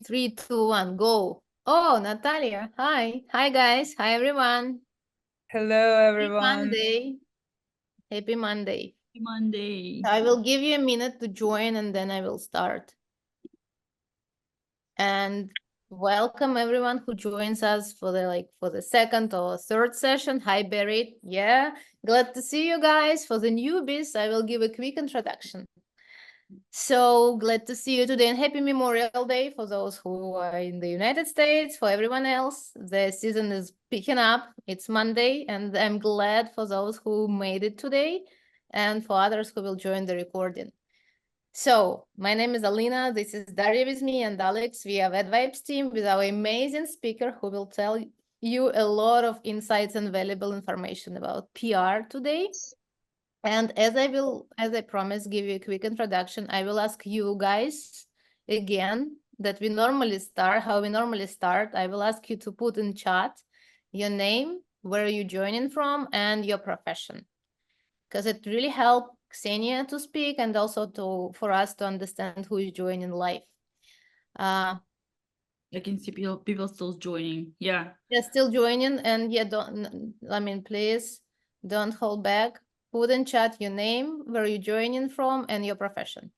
3, 2, 1, go. Oh, Natalia. Hi. Hi, guys. Hi, everyone. Hello, Happy everyone. Monday. Happy Monday. Happy Monday. I will give you a minute to join and then I will start. And welcome everyone who joins us for the second or third session. Hi, Berit. Yeah, glad to see you guys. For the newbies, I will give a quick introduction. So glad to see you today and happy Memorial Day for those who are in the United States. For everyone else, the season is picking up. It's Monday and I'm glad for those who made it today and for others who will join the recording. So my name is Alina. This is Daria with me and Alex. We have Vibes team with our amazing speaker who will tell you a lot of insights and valuable information about PR today. And as I promised, give you a quick introduction, I will ask you guys again that how we normally start. I will ask you to put in chat your name, where you're joining from, and your profession. Because it really helps Ksenia to speak and also for us to understand who is joining live. I can see people still joining. Yeah. They're still joining, and yeah, please don't hold back. Put in chat your name, where you're joining from, and your profession.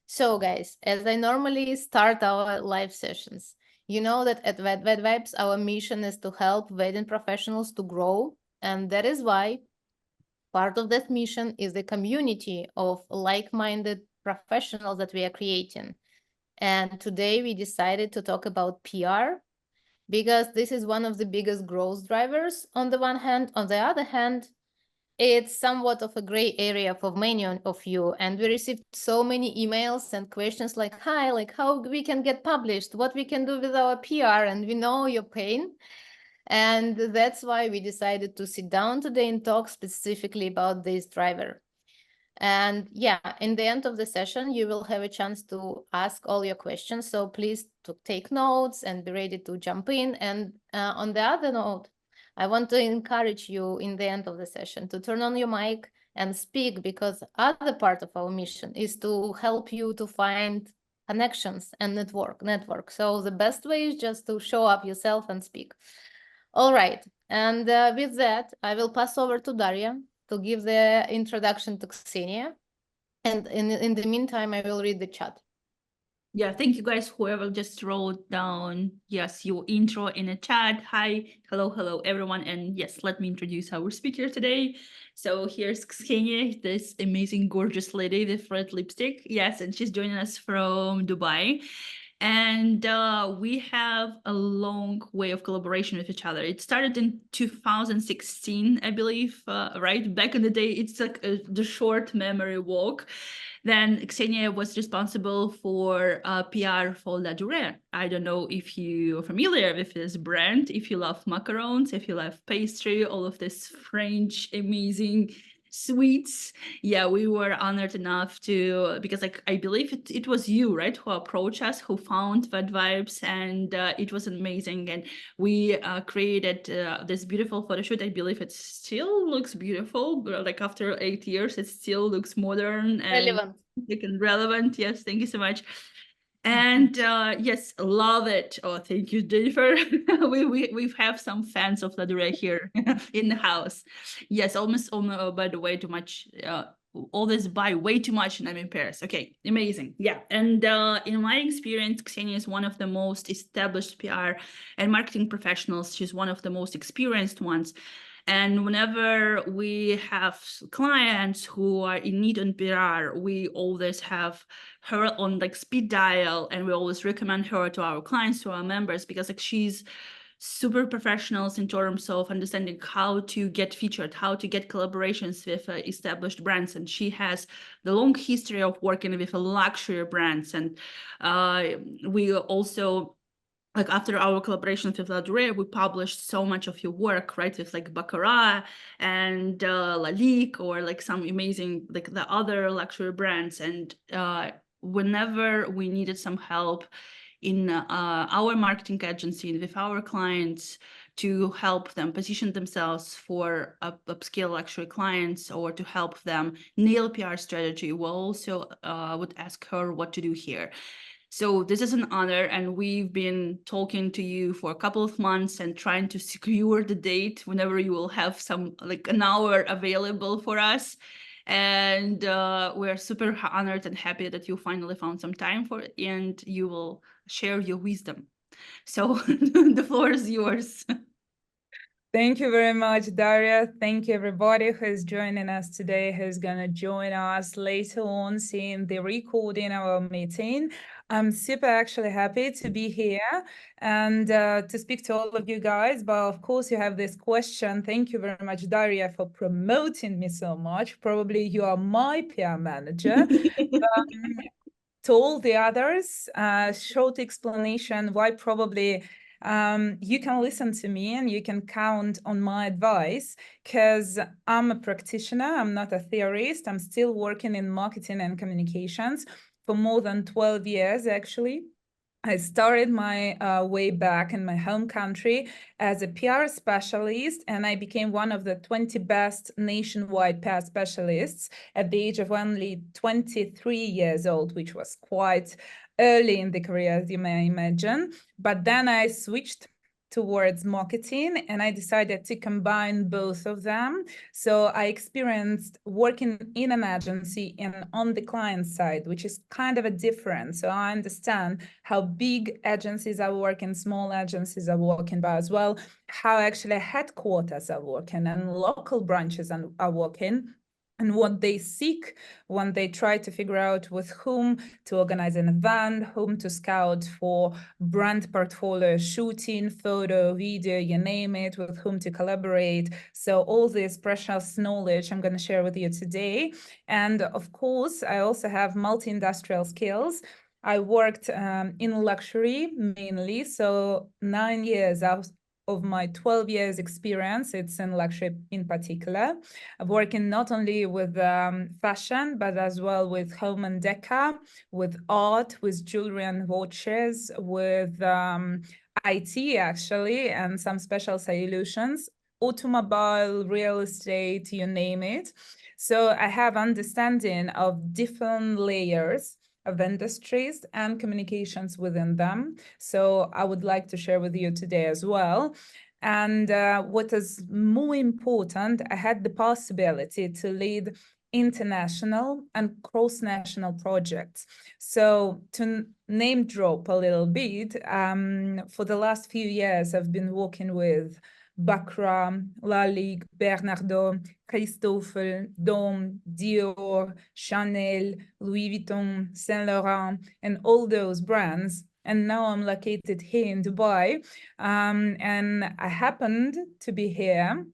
So guys, as I normally start our live sessions, you know that at Vibes, our mission is to help wedding professionals to grow. And that is why part of that mission is the community of like-minded professionals that we are creating. And today we decided to talk about PR, because this is one of the biggest growth drivers on the one hand. On the other hand, it's somewhat of a gray area for many of you. And we received so many emails and questions like, hi, like how we can get published, what we can do with our PR, and we know your pain. And that's why we decided to sit down today and talk specifically about this driver. And yeah, in the end of the session, you will have a chance to ask all your questions. So please take notes and be ready to jump in. And on the other note, I want to encourage you in the end of the session to turn on your mic and speak, because other part of our mission is to help you to find connections and network. So the best way is just to show up yourself and speak. All right. And with that, I will pass over to Daria to give the introduction to Ksenia. And in the meantime, I will read the chat. Yeah, thank you guys, whoever just wrote down, yes, your intro in the chat. Hi, hello, everyone. And yes, let me introduce our speaker today. So here's Ksenia, this amazing, gorgeous lady with red lipstick. Yes, and she's joining us from Dubai. And we have a long way of collaboration with each other. It started in 2016, I believe, right? Back in the day, it's like the short memory walk. Then Ksenia was responsible for PR for Ladurée. I don't know if you're familiar with this brand, if you love macarons, if you love pastry, all of this French amazing sweets. Yeah, we were honored enough to, because like I believe it was you, right, who approached us, who found that vibes, and it was amazing. And we created this beautiful photo shoot. I believe it still looks beautiful, like after 8 years, it still looks modern and relevant. Yes, thank you so much. And yes, love it. Oh, thank you, Jennifer. we have some fans of Ladurée here in the house. Yes, almost by the way, too much. Always buy way too much, and I'm in Paris. Okay, amazing. Yeah, and in my experience, Ksenia is one of the most established PR and marketing professionals. She's one of the most experienced ones. And whenever we have clients who are in need on PR, we always have her on like speed dial, and we always recommend her to our clients, to our members, because like she's super professionals in terms of understanding how to get featured, how to get collaborations with established brands. And she has the long history of working with luxury brands. And we also, like after our collaboration with Ladurée, we published so much of your work, right? With like Baccarat and Lalique, or like some amazing, like the other luxury brands. And whenever we needed some help in our marketing agency and with our clients to help them position themselves for upscale luxury clients, or to help them nail PR strategy, we also would ask her what to do here. So this is an honor, and we've been talking to you for a couple of months and trying to secure the date whenever you will have some, like, an hour available for us. And we're super honored and happy that you finally found some time for it, and you will share your wisdom. So the floor is yours. Thank you very much, Daria. Thank you, everybody who's joining us today, who's going to join us later on, seeing the recording of our meeting. I'm super actually happy to be here and to speak to all of you guys. But of course, you have this question. Thank you very much, Daria, for promoting me so much. Probably you are my PR manager. To all the others, short explanation why probably you can listen to me and you can count on my advice, because I'm a practitioner, I'm not a theorist. I'm still working in marketing and communications for more than 12 years, actually. I started my way back in my home country as a PR specialist, and I became one of the 20 best nationwide PR specialists at the age of only 23 years old, which was quite early in the career, as you may imagine. But then I switched towards marketing, and I decided to combine both of them. So I experienced working in an agency and on the client side, which is kind of a difference. So I understand how big agencies are working, small agencies are working, but as well how actually headquarters are working and local branches are working, and what they seek when they try to figure out with whom to organize an event, whom to scout for brand portfolio shooting, photo, video, you name it, with whom to collaborate. So all this precious knowledge I'm going to share with you today. And of course, I also have multi-industrial skills. I worked in luxury mainly, so 9 years out of my 12 years experience, it's in luxury in particular. I'm working not only with fashion, but as well with home and decor, with art, with jewelry and watches, with IT actually, and some special solutions, automobile, real estate, you name it. So I have understanding of different layers of industries and communications within them. So I would like to share with you today as well. And what is more important, I had the possibility to lead international and cross-national projects. So to name drop a little bit, for the last few years, I've been working with Baccarat, Lalique, Bernardaud, Christofle, Dom, Dior, Chanel, Louis Vuitton, Saint Laurent, and all those brands. And now I'm located here in Dubai. And I happened to be here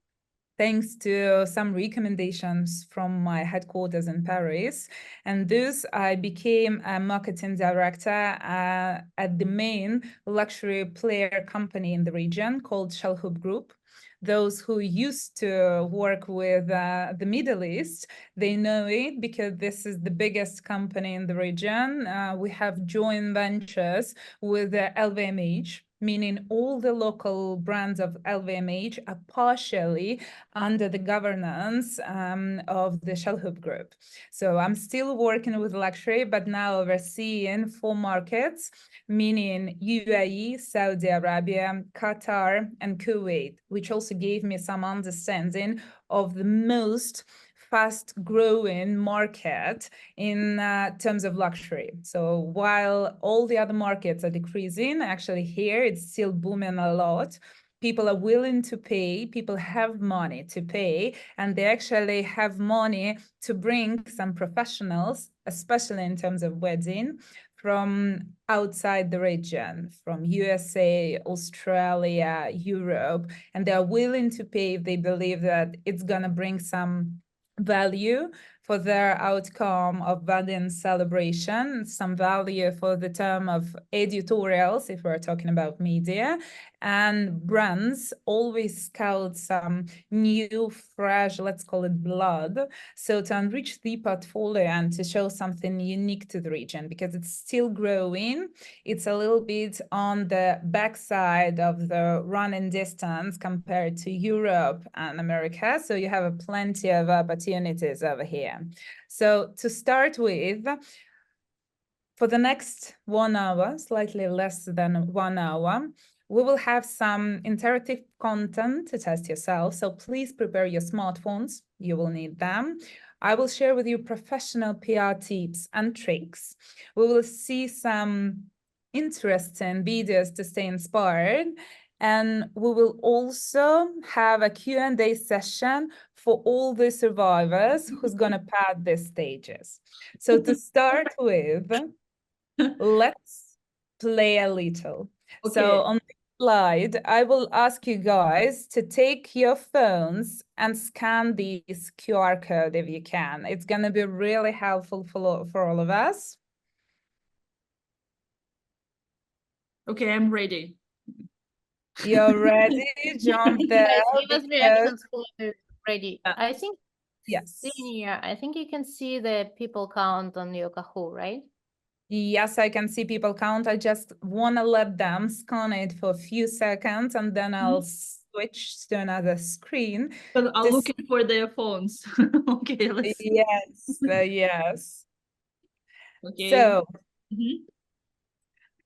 thanks to some recommendations from my headquarters in Paris. And thus I became a marketing director at the main luxury player company in the region called Shalhoub Group. Those who used to work with the Middle East, they know it because this is the biggest company in the region. We have joint ventures with LVMH, meaning all the local brands of LVMH are partially under the governance of the Shalhoub Group. So I'm still working with luxury, but now overseeing 4 markets, meaning UAE, Saudi Arabia, Qatar, and Kuwait, which also gave me some understanding of the most fast-growing market in terms of luxury. So while all the other markets are decreasing, actually here it's still booming a lot. People are willing to pay, people have money to pay, and they actually have money to bring some professionals, especially in terms of wedding, from outside the region, from USA, Australia, Europe, and they're willing to pay if they believe that it's gonna bring some value for their outcome of wedding celebration, some value for the term of editorials, if we're talking about media, and brands always scout some new, fresh, let's call it blood, so to enrich the portfolio and to show something unique to the region, because it's still growing. It's a little bit on the backside of the running distance compared to Europe and America, so you have plenty of opportunities over here. So to start with, For the next 1 hour, slightly less than 1 hour, we will have some interactive content to test yourself. So please prepare your smartphones. You will need them. I will share with you professional PR tips and tricks. We will see some interesting videos to stay inspired. And we will also have a Q&A session for all the survivors who's going to pass these stages. So to start with, let's play a little. Okay. So on the slide, I will ask you guys to take your phones and scan this QR code if you can. It's going to be really helpful for all of us. Okay, I'm ready. You're ready? Jump there. Guys, give us because- reactions when you're ready. Yeah. I think, Yes. Ksenia, I think you can see the people count on your Kahoot, right? Yes, I can see people count. I just want to let them scan it for a few seconds and then I'll switch to another screen. But I'm This- looking for their phones. Okay, let's see. Yes, yes. Okay. So, Mhm.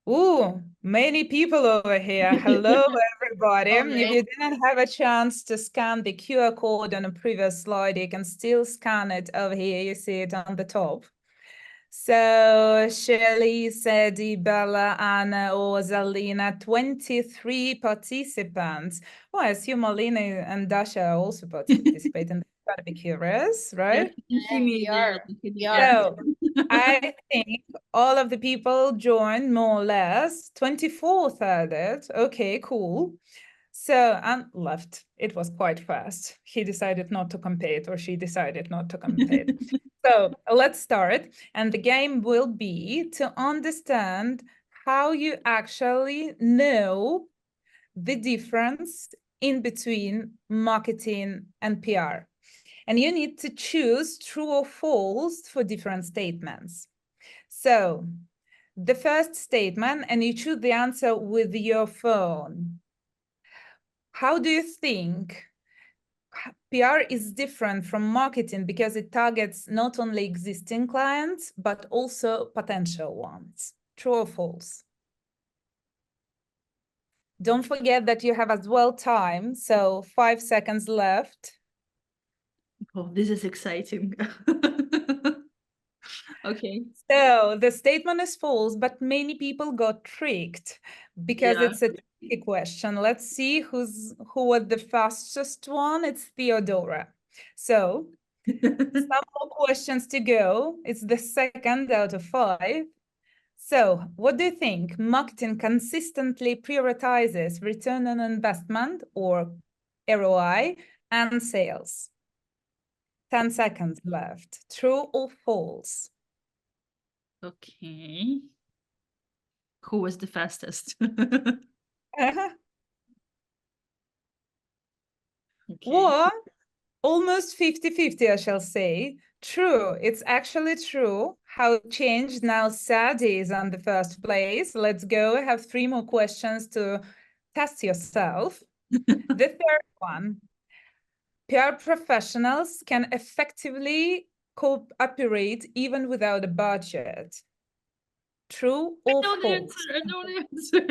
ooh, many people over here. Hello, everybody. All If right. you didn't have a chance to scan the QR code on a previous slide, you can still scan it over here. You see it on the top. So Shirley, Sadie, Bella, Anna, Zalina, 23 participants. Well, I assume Alina and Dasha also participate and they're gonna be curious, right? You see me we there. are. You see me We there. are. So I think all of the people joined more or less. 24 thirded. Okay, cool. So, and left. It was quite fast. He decided not to compete, or she decided not to compete. So let's start. And the game will be to understand how you actually know the difference in between marketing and PR. And you need to choose true or false for different statements. So the first statement, and you choose the answer with your phone. How do you think PR is different from marketing because it targets not only existing clients, but also potential ones? True or false? Don't forget that you have as well time, so 5 seconds left. Oh, this is exciting. Okay. So the statement is false, but many people got tricked because Yeah. it's a tricky question. Let's see who was the fastest one. It's Theodora. So some more questions to go. It's the second out of 5. So what do you think? Marketing consistently prioritizes return on investment or ROI and sales? 10 seconds left. True or false? Okay. Who was the fastest? Okay. Or almost 50-50, I shall say. True, it's actually true. How it changed now. Sadie is on the first place. Let's go. I have 3 more questions to test yourself. The third one. PR professionals can effectively cooperate even without a budget. True or I know the false? answer. I know the answer.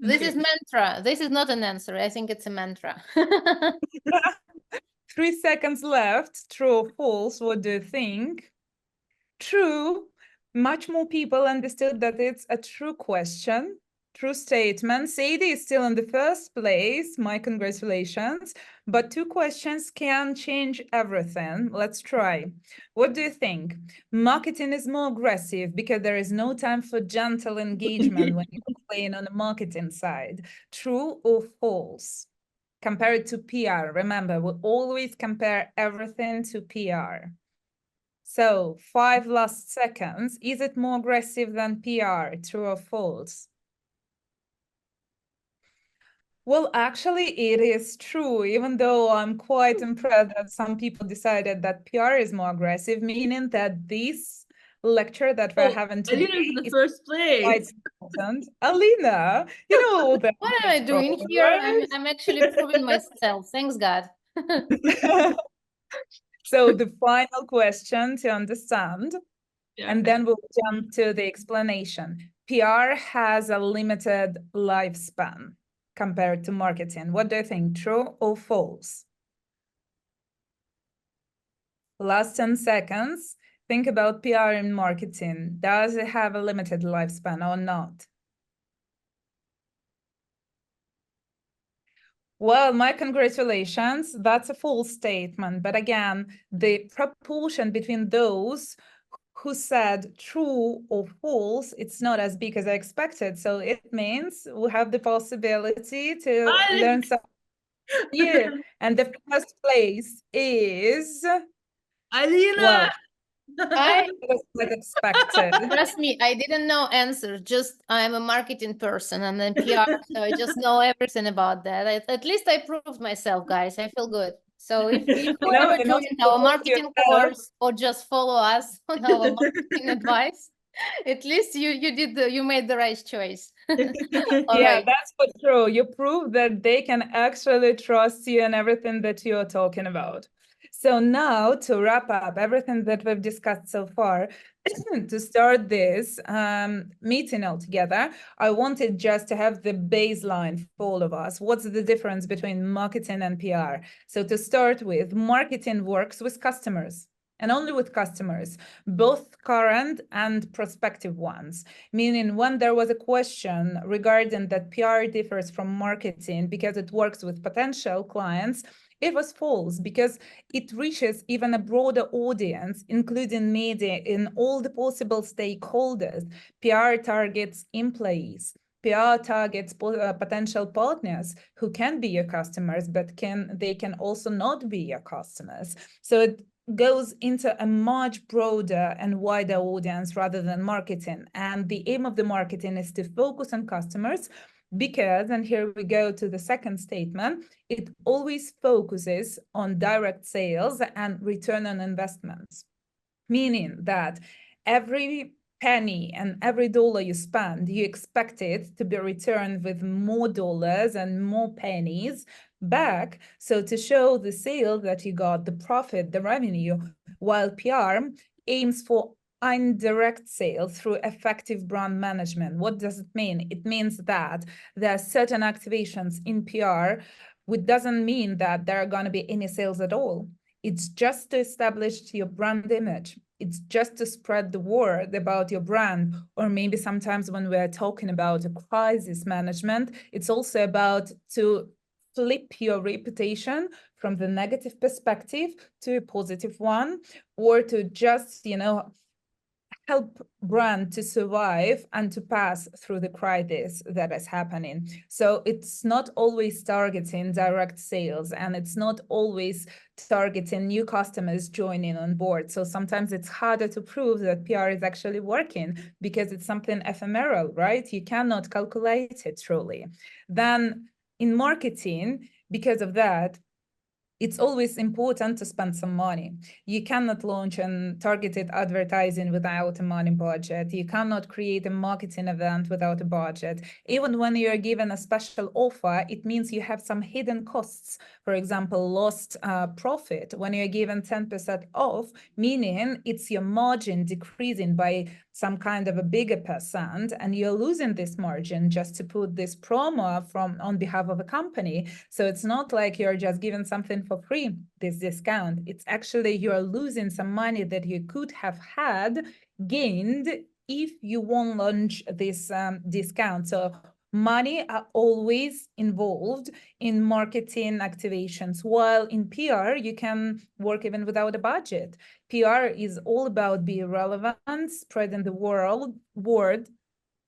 This Okay. is mantra. This is not an answer. I think it's a mantra. 3 seconds left. True or false? What do you think? True. Much more people understood that it's a true question. True statement. Sadie is still in the first place. My congratulations. But 2 questions can change everything. Let's try. What do you think? Marketing is more aggressive because there is no time for gentle engagement when you're playing on the marketing side. True or false? Compare it to PR. Remember, we always compare everything to PR. So 5 last seconds. Is it more aggressive than PR? True or false? Well, actually, it is true, even though I'm quite impressed that some people decided that PR is more aggressive, meaning that this lecture that we're having today Alina is in the is first quite place. important. Alina, you know all that. What am I doing here? I'm actually proving myself. Thanks God. So the final question to understand, Yeah, and okay. then we'll jump to the explanation. PR has a limited lifespan compared to marketing. What do you think, true or false? Last 10 seconds. Think about PR in marketing. Does it have a limited lifespan or not? Well, my congratulations. That's a false statement. But again, the proportion between those who said true or false, it's not as big as I expected. So it means we have the possibility to learn something new. And the first place is, Alina! well, I it was not expected. Trust me, I didn't know answer. Just I'm a marketing person and then PR, so I just know everything about that. At least I proved myself, guys. I feel good. So if No, whoever and also joined our support marketing yourself. course or just follow us on our marketing advice, at least you made the right choice. All Yeah, right. that's for true. You prove that they can actually trust you and everything that you're talking about. So now to wrap up everything that we've discussed so far, to start this meeting altogether, I wanted just to have the baseline for all of us. What's the difference between marketing and PR? So to start with, marketing works with customers and only with customers, both current and prospective ones. Meaning when there was a question regarding that PR differs from marketing because it works with potential clients, it was false because it reaches even a broader audience, including media and all the possible stakeholders. PR targets employees. PR targets potential partners who can be your customers, but they can also not be your customers. So it goes into a much broader and wider audience rather than marketing. And the aim of the marketing is to focus on customers because, and here we go to the second statement, it always focuses on direct sales and return on investments, meaning that every penny and every dollar you spend, you expect it to be returned with more dollars and more pennies back. So to show the sale that you got, the profit, the revenue, while PR aims for indirect sales through effective brand management. What does it mean? It means that there are certain activations in PR, which doesn't mean that there are going to be any sales at all. It's just to establish your brand image. It's just to spread the word about your brand. Or maybe sometimes when we're talking about a crisis management, it's also about to flip your reputation from the negative perspective to a positive one, or to just, help brand to survive and to pass through the crisis that is happening. So it's not always targeting direct sales, and it's not always targeting new customers joining on board. So sometimes it's harder to prove that PR is actually working because it's something ephemeral, right? You cannot calculate it truly. Then in marketing, because of that, it's always important to spend some money. You cannot launch a targeted advertising without a money budget. You cannot create a marketing event without a budget. Even when you're given a special offer, it means you have some hidden costs. For example, lost profit. When you're given 10% off, meaning it's your margin decreasing by some kind of a bigger percent, and you're losing this margin just to put this promo on behalf of a company. So it's not like you're just given something for free, this discount. It's actually you're losing some money that you could have gained if you won't launch this discount. So money are always involved in marketing activations, while in PR, you can work even without a budget. PR is all about being relevant, spreading the word,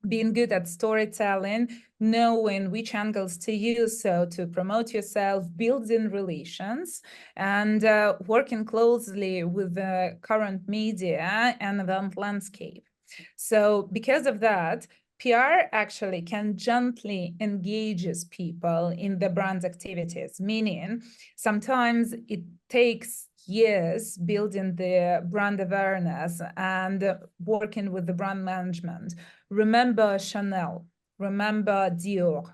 being good at storytelling, knowing which angles to use so to promote yourself, building relations, and working closely with the current media and event landscape. So because of that, PR actually can gently engages people in the brand activities, meaning sometimes it takes years building the brand awareness and working with the brand management. Remember Chanel, remember Dior,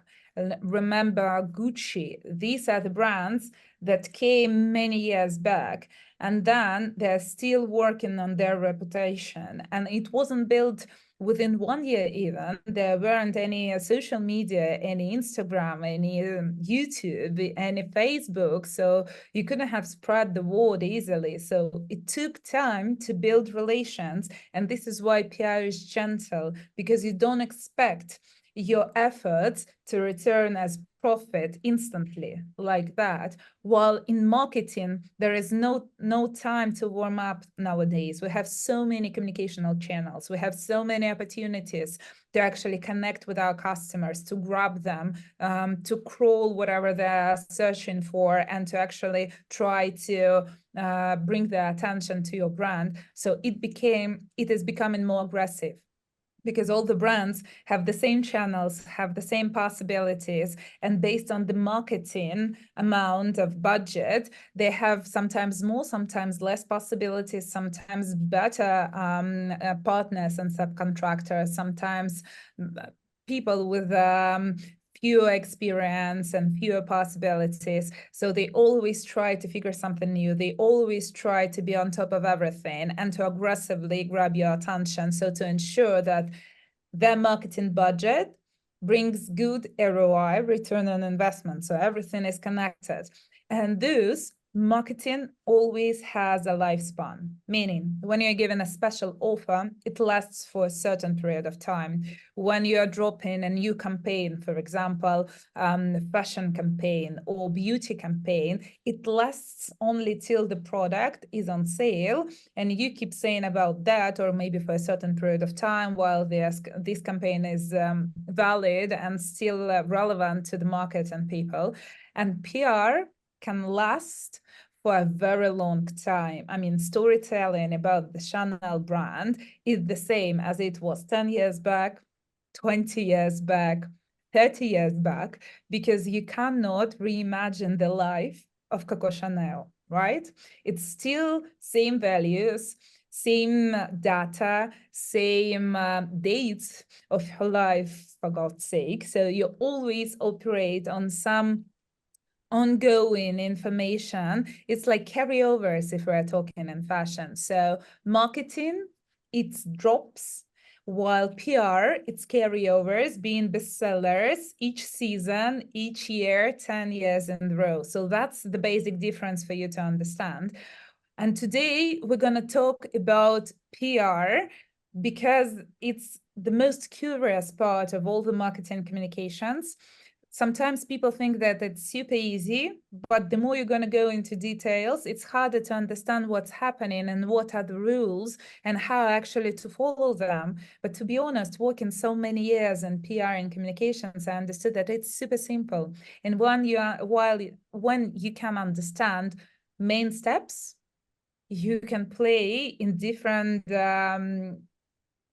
remember Gucci. These are the brands that came many years back. and then they're still working on their reputation. And it wasn't built within 1 year even. There weren't any social media, any Instagram, any YouTube, any Facebook, so you couldn't have spread the word easily. So it took time to build relations, and this is why PR is gentle, because you don't expect your efforts to return as profit instantly like that. While in marketing, there is no time to warm up nowadays. We have so many communicational channels. We have so many opportunities to actually connect with our customers, to grab them, to crawl whatever they're searching for, and to actually try to bring their attention to your brand. So it is becoming more aggressive, because all the brands have the same channels, have the same possibilities, and based on the marketing amount of budget, they have sometimes more, sometimes less possibilities, sometimes better partners and subcontractors, sometimes people with fewer experience and fewer possibilities. So they always try to figure something new. They always try to be on top of everything and to aggressively grab your attention. So to ensure that their marketing budget brings good ROI, return on investment. So everything is connected. And thus, marketing always has a lifespan, meaning when you're given a special offer, it lasts for a certain period of time. When you're dropping a new campaign, for example, fashion campaign or beauty campaign, it lasts only till the product is on sale, and you keep saying about that, or maybe for a certain period of time while this campaign is valid and still relevant to the market and people. And PR can last for a very long time. I mean, storytelling about the Chanel brand is the same as it was 10 years back, 20 years back, 30 years back, because you cannot reimagine the life of Coco Chanel, right? It's still same values, same data, same dates of her life, for God's sake. So you always operate on some ongoing information. It's like carryovers if we're talking in fashion. So marketing, it drops, while PR, it's carryovers, being bestsellers each season, each year, 10 years in a row. So that's the basic difference for you to understand. And today we're going to talk about PR, because it's the most curious part of all the marketing communications. Sometimes people think that it's super easy, but the more you're going to go into details, it's harder to understand what's happening and what are the rules and how actually to follow them. But to be honest, working so many years in PR and communications, I understood that it's super simple. And when you can understand main steps, you can play in different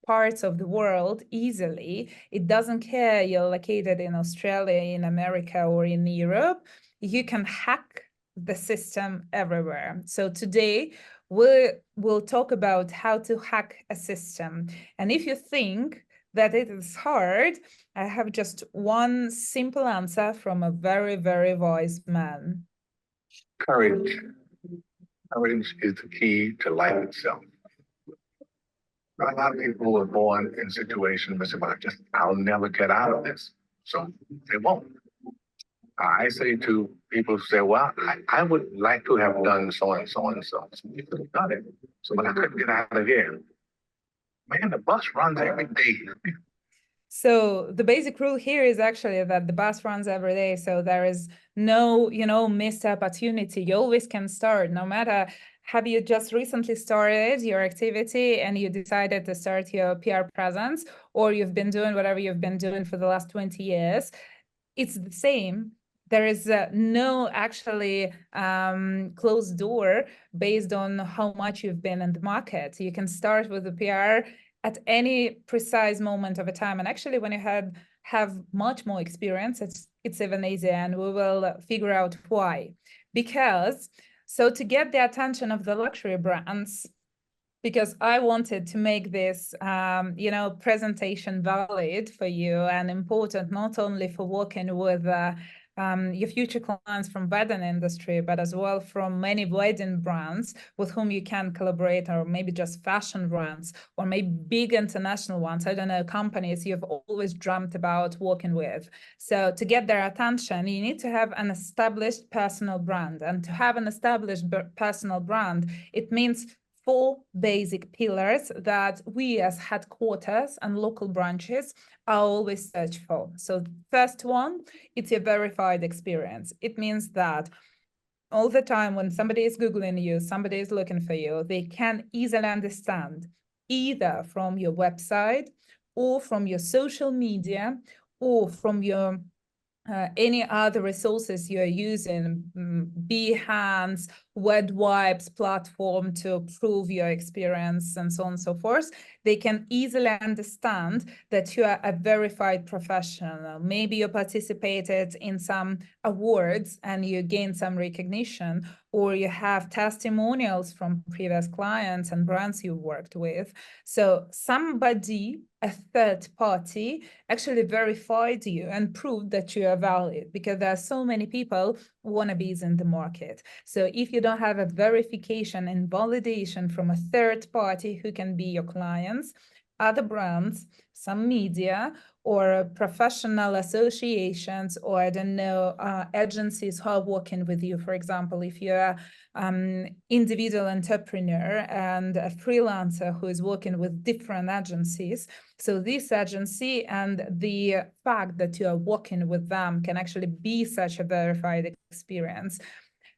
parts of the world easily. It doesn't care you're located in Australia, in America, or in Europe. You can hack the system everywhere. So today we'll talk about how to hack a system. And if you think that it is hard, I have just one simple answer from a very, very wise man. Courage. Courage is the key to life itself. A lot of people are born in situations where say, I'll never get out of this. So they won't. I say to people who say, well, I would like to have done so and so and so. So you could have done it. So but I couldn't get out of here. Man, the bus runs every day. So the basic rule here is actually that the bus runs every day. So there is no, missed opportunity. You always can start, no matter, have you just recently started your activity and you decided to start your PR presence, or you've been doing whatever you've been doing for the last 20 years, it's the same. There is no actually closed door based on how much you've been in the market. You can start with the PR at any precise moment of a time. And actually, when you have much more experience, it's even easier, and we will figure out why. Because, so to get the attention of the luxury brands, because I wanted to make this, presentation valid for you and important, not only for working with your future clients from wedding industry, but as well from many wedding brands with whom you can collaborate, or maybe just fashion brands, or maybe big international ones, I don't know, companies you've always dreamt about working with. So to get their attention, you need to have an established personal brand. And to have an established personal brand, it means 4 basic pillars that we as headquarters and local branches are always search for. So the first one, it's a verified experience. It means that all the time when somebody is Googling you, somebody is looking for you, they can easily understand either from your website or from your social media or from your any other resources you're using, Behance, Wet Wipes platform to prove your experience and so on and so forth, they can easily understand that you are a verified professional. Maybe you participated in some awards and you gained some recognition, or you have testimonials from previous clients and brands you worked with. So somebody, a third party, actually verified you and proved that you are valid, because there are so many people wannabes in the market. So if you don't have a verification and validation from a third party who can be your clients, other brands, some media, or professional associations, or I don't know, agencies who are working with you. For example, if you're individual entrepreneur and a freelancer who is working with different agencies, so this agency and the fact that you are working with them can actually be such a verified experience.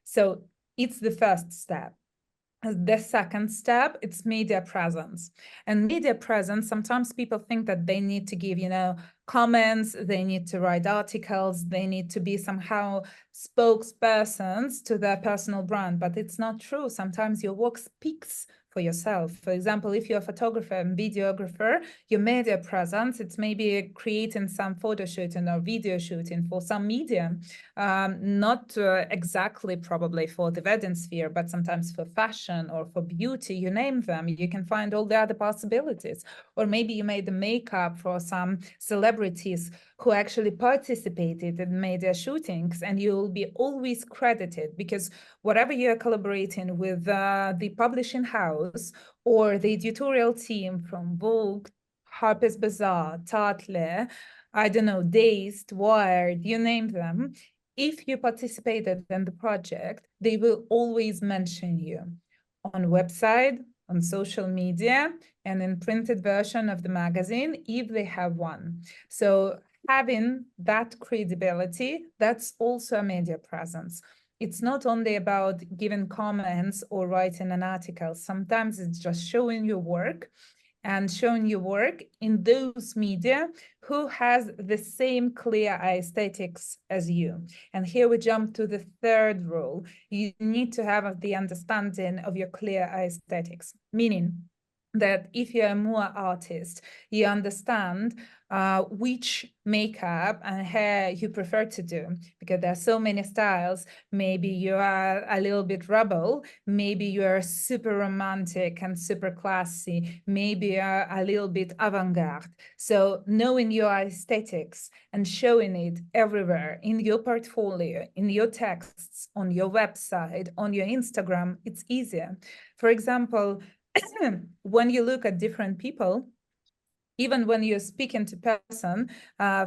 So it's the first step. The second step, it's media presence. And media presence, sometimes people think that they need to give, comments, they need to write articles, they need to be somehow spokespersons to their personal brand, but it's not true. Sometimes your work speaks for yourself. For example, if you're a photographer and videographer, your media presence, it's maybe creating some photo shooting or video shooting for some media, not exactly probably for the wedding sphere, but sometimes for fashion or for beauty, you name them, you can find all the other possibilities. Or maybe you made the makeup for some celebrities who actually participated and made their shootings, and you will be always credited, because whatever you're collaborating with the publishing house or the editorial team from Vogue, Harper's Bazaar, Tatler, I don't know, Dazed, Wired, you name them, if you participated in the project, they will always mention you on website, on social media, and in printed version of the magazine, if they have one. So having that credibility, that's also a media presence. It's not only about giving comments or writing an article. Sometimes it's just showing your work, and showing your work in those media who has the same clear aesthetics as you. And here we jump to the third rule. You need to have the understanding of your clear aesthetics, meaning that if you're a more artist, you understand which makeup and hair you prefer to do, because there are so many styles. Maybe you are a little bit rebel, maybe you are super romantic and super classy, maybe you are a little bit avant-garde. So knowing your aesthetics and showing it everywhere in your portfolio, in your texts, on your website, on your Instagram, it's easier. For example, when you look at different people, even when you're speaking to person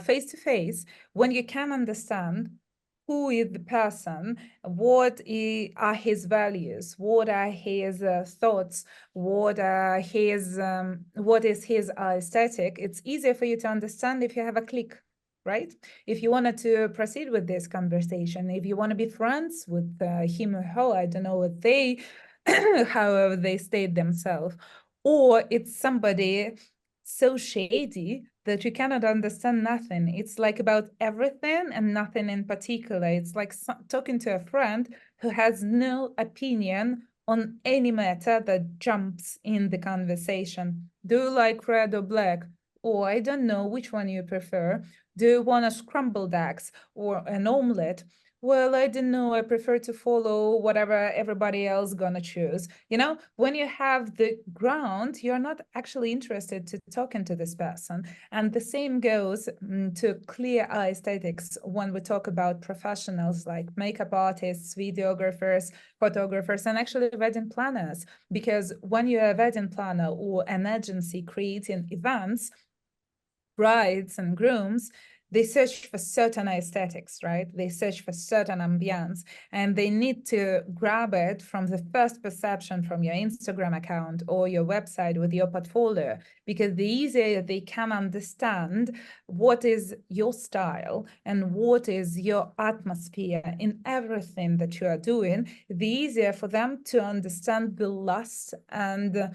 face to face, when you can understand who is the person, what are his values, what are his thoughts, what is his aesthetic, it's easier for you to understand if you have a click, right? If you wanted to proceed with this conversation, if you want to be friends with him or her, I don't know what they however they state themselves, or it's somebody so shady that you cannot understand nothing. It's like about everything and nothing in particular. It's like talking to a friend who has no opinion on any matter that jumps in the conversation. Do you like red or black? Or I don't know which one you prefer. Do you want a scrambled eggs or an omelette? well, I don't know, I prefer to follow whatever everybody else gonna choose. You know, when you have the ground, you're not actually interested to talking to this person. And the same goes to clear eye aesthetics when we talk about professionals like makeup artists, videographers, photographers, and actually wedding planners. Because when you're a wedding planner or an agency creating events, brides and grooms, they search for certain aesthetics, right? They search for certain ambience, and they need to grab it from the first perception from your Instagram account or your website with your portfolio, because the easier they can understand what is your style and what is your atmosphere in everything that you are doing, the easier for them to understand the last and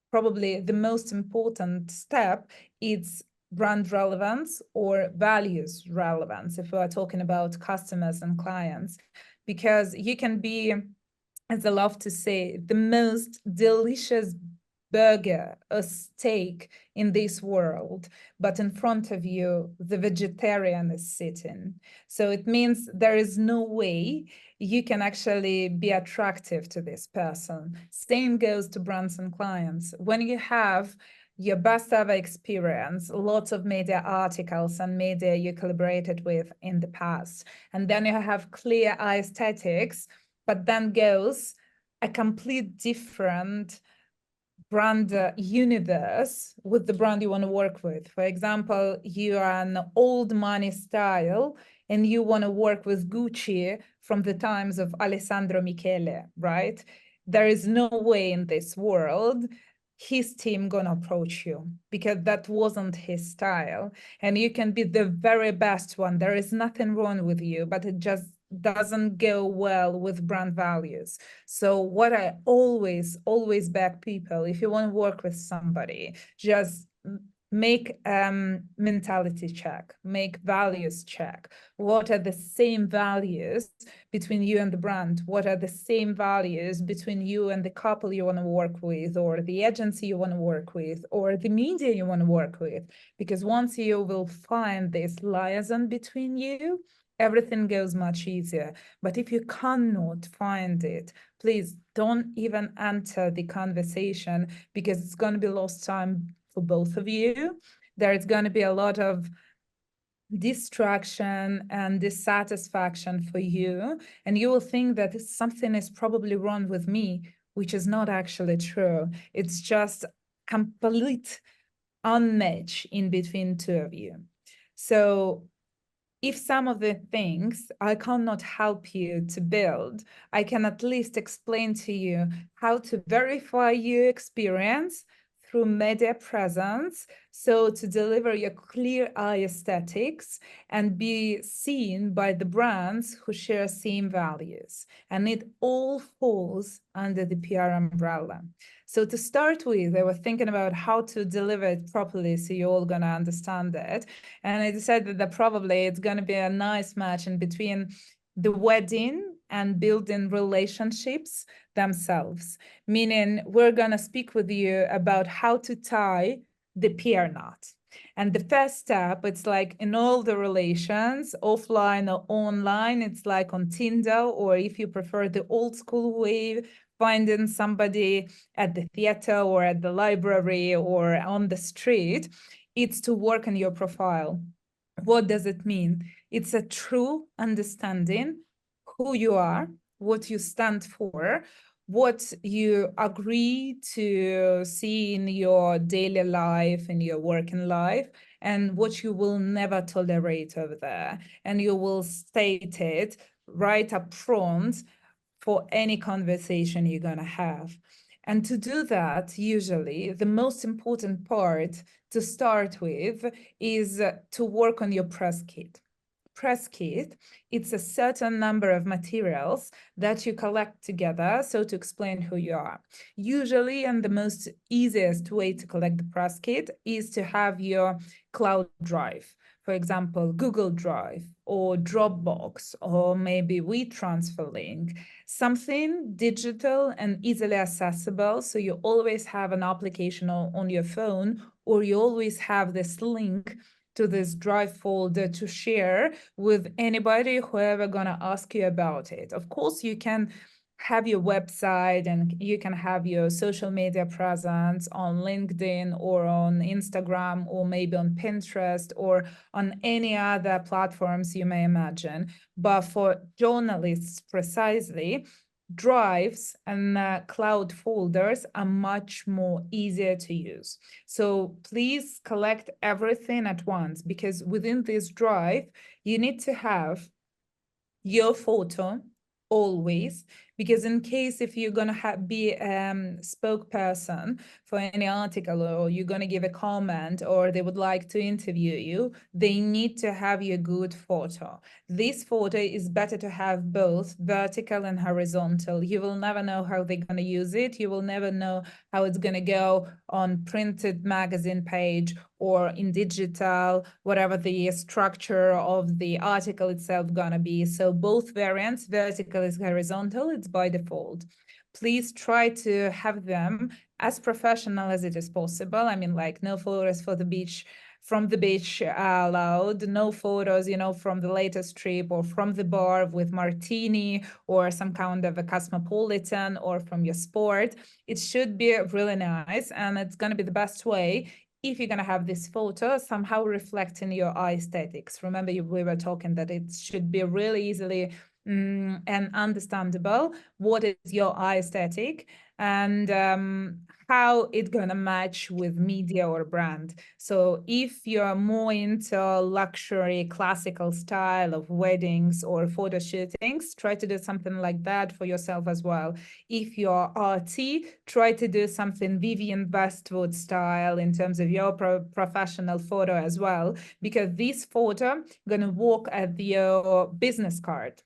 probably the most important step is brand relevance or values relevance, if we are talking about customers and clients, because you can be, as I love to say, the most delicious burger or steak in this world, but in front of you, the vegetarian is sitting. So it means there is no way you can actually be attractive to this person. Same goes to brands and clients. When you have your best ever experience, lots of media articles and media you collaborated with in the past, and then you have clear aesthetics, but then goes a complete different brand universe with the brand you want to work with. For example, you are an old money style and you want to work with Gucci from the times of Alessandro Michele, right? There is no way in this world his team gonna approach you because that wasn't his style. And you can be the very best one. There is nothing wrong with you, but it just doesn't go well with brand values. So what I always beg people, if you want to work with somebody, just make mentality check, make values check. What are the same values between you and the brand? What are the same values between you and the couple you want to work with, or the agency you want to work with, or the media you want to work with? Because once you will find this liaison between you, everything goes much easier. But if you cannot find it, please don't even enter the conversation, because it's going to be lost time for both of you. There is going to be a lot of distraction and dissatisfaction for you, and you will think that something is probably wrong with me, which is not actually true. It's just complete unmatch in between two of you. So if some of the things I cannot help you to build, I can at least explain to you how to verify your experience through media presence, so to deliver your clear eye aesthetics and be seen by the brands who share same values. And it all falls under the PR umbrella. So to start with, I was thinking about how to deliver it properly so you're all gonna understand it. And I decided that probably it's gonna be a nice match in between the wedding and building relationships themselves. Meaning we're gonna speak with you about how to tie the PR knot. And the first step, it's like in all the relations, offline or online, it's like on Tinder, or if you prefer the old school way, finding somebody at the theater or at the library or on the street, it's to work on your profile. What does it mean? It's a true understanding who you are, what you stand for, what you agree to see in your daily life, in your working life, and what you will never tolerate over there. And you will state it right up front for any conversation you're going to have. And to do that, usually the most important part to start with is to work on your press kit. Press kit, it's a certain number of materials that you collect together, so to explain who you are. Usually, and the most easiest way to collect the press kit is to have your cloud drive. For example, Google Drive or Dropbox, or maybe WeTransfer link, something digital and easily accessible. So you always have an application on your phone, or you always have this link to this Drive folder to share with anybody whoever gonna ask you about it. Of course, you can have your website and you can have your social media presence on LinkedIn or on Instagram or maybe on Pinterest or on any other platforms you may imagine. But for journalists precisely, drives and cloud folders are much more easier to use. So please collect everything at once, because within this drive, you need to have your photo always, because in case if you're going to be spokesperson for any article, or you're going to give a comment, or they would like to interview you, they need to have your good photo. This photo is better to have both vertical and horizontal. You will never know how they're going to use it. You will never know how it's going to go on printed magazine page or in digital, whatever the structure of the article itself gonna be. So both variants, vertical is horizontal, it's by default. Please try to have them as professional as it is possible. I mean, like no photos for the beach, from the beach allowed, no photos, you know, from the latest trip or from the bar with martini or some kind of a cosmopolitan or from your sport. It should be really nice, and it's gonna be the best way if you're going to have this photo somehow reflecting your eye aesthetics. Remember, we were talking that it should be really easily and understandable what is your eye aesthetic and how it's going to match with media or brand. So if you're more into luxury classical style of weddings or photo shootings, try to do something like that for yourself as well. If you're RT, try to do something Vivienne Westwood style in terms of your professional photo as well, because this photo going to work as your business card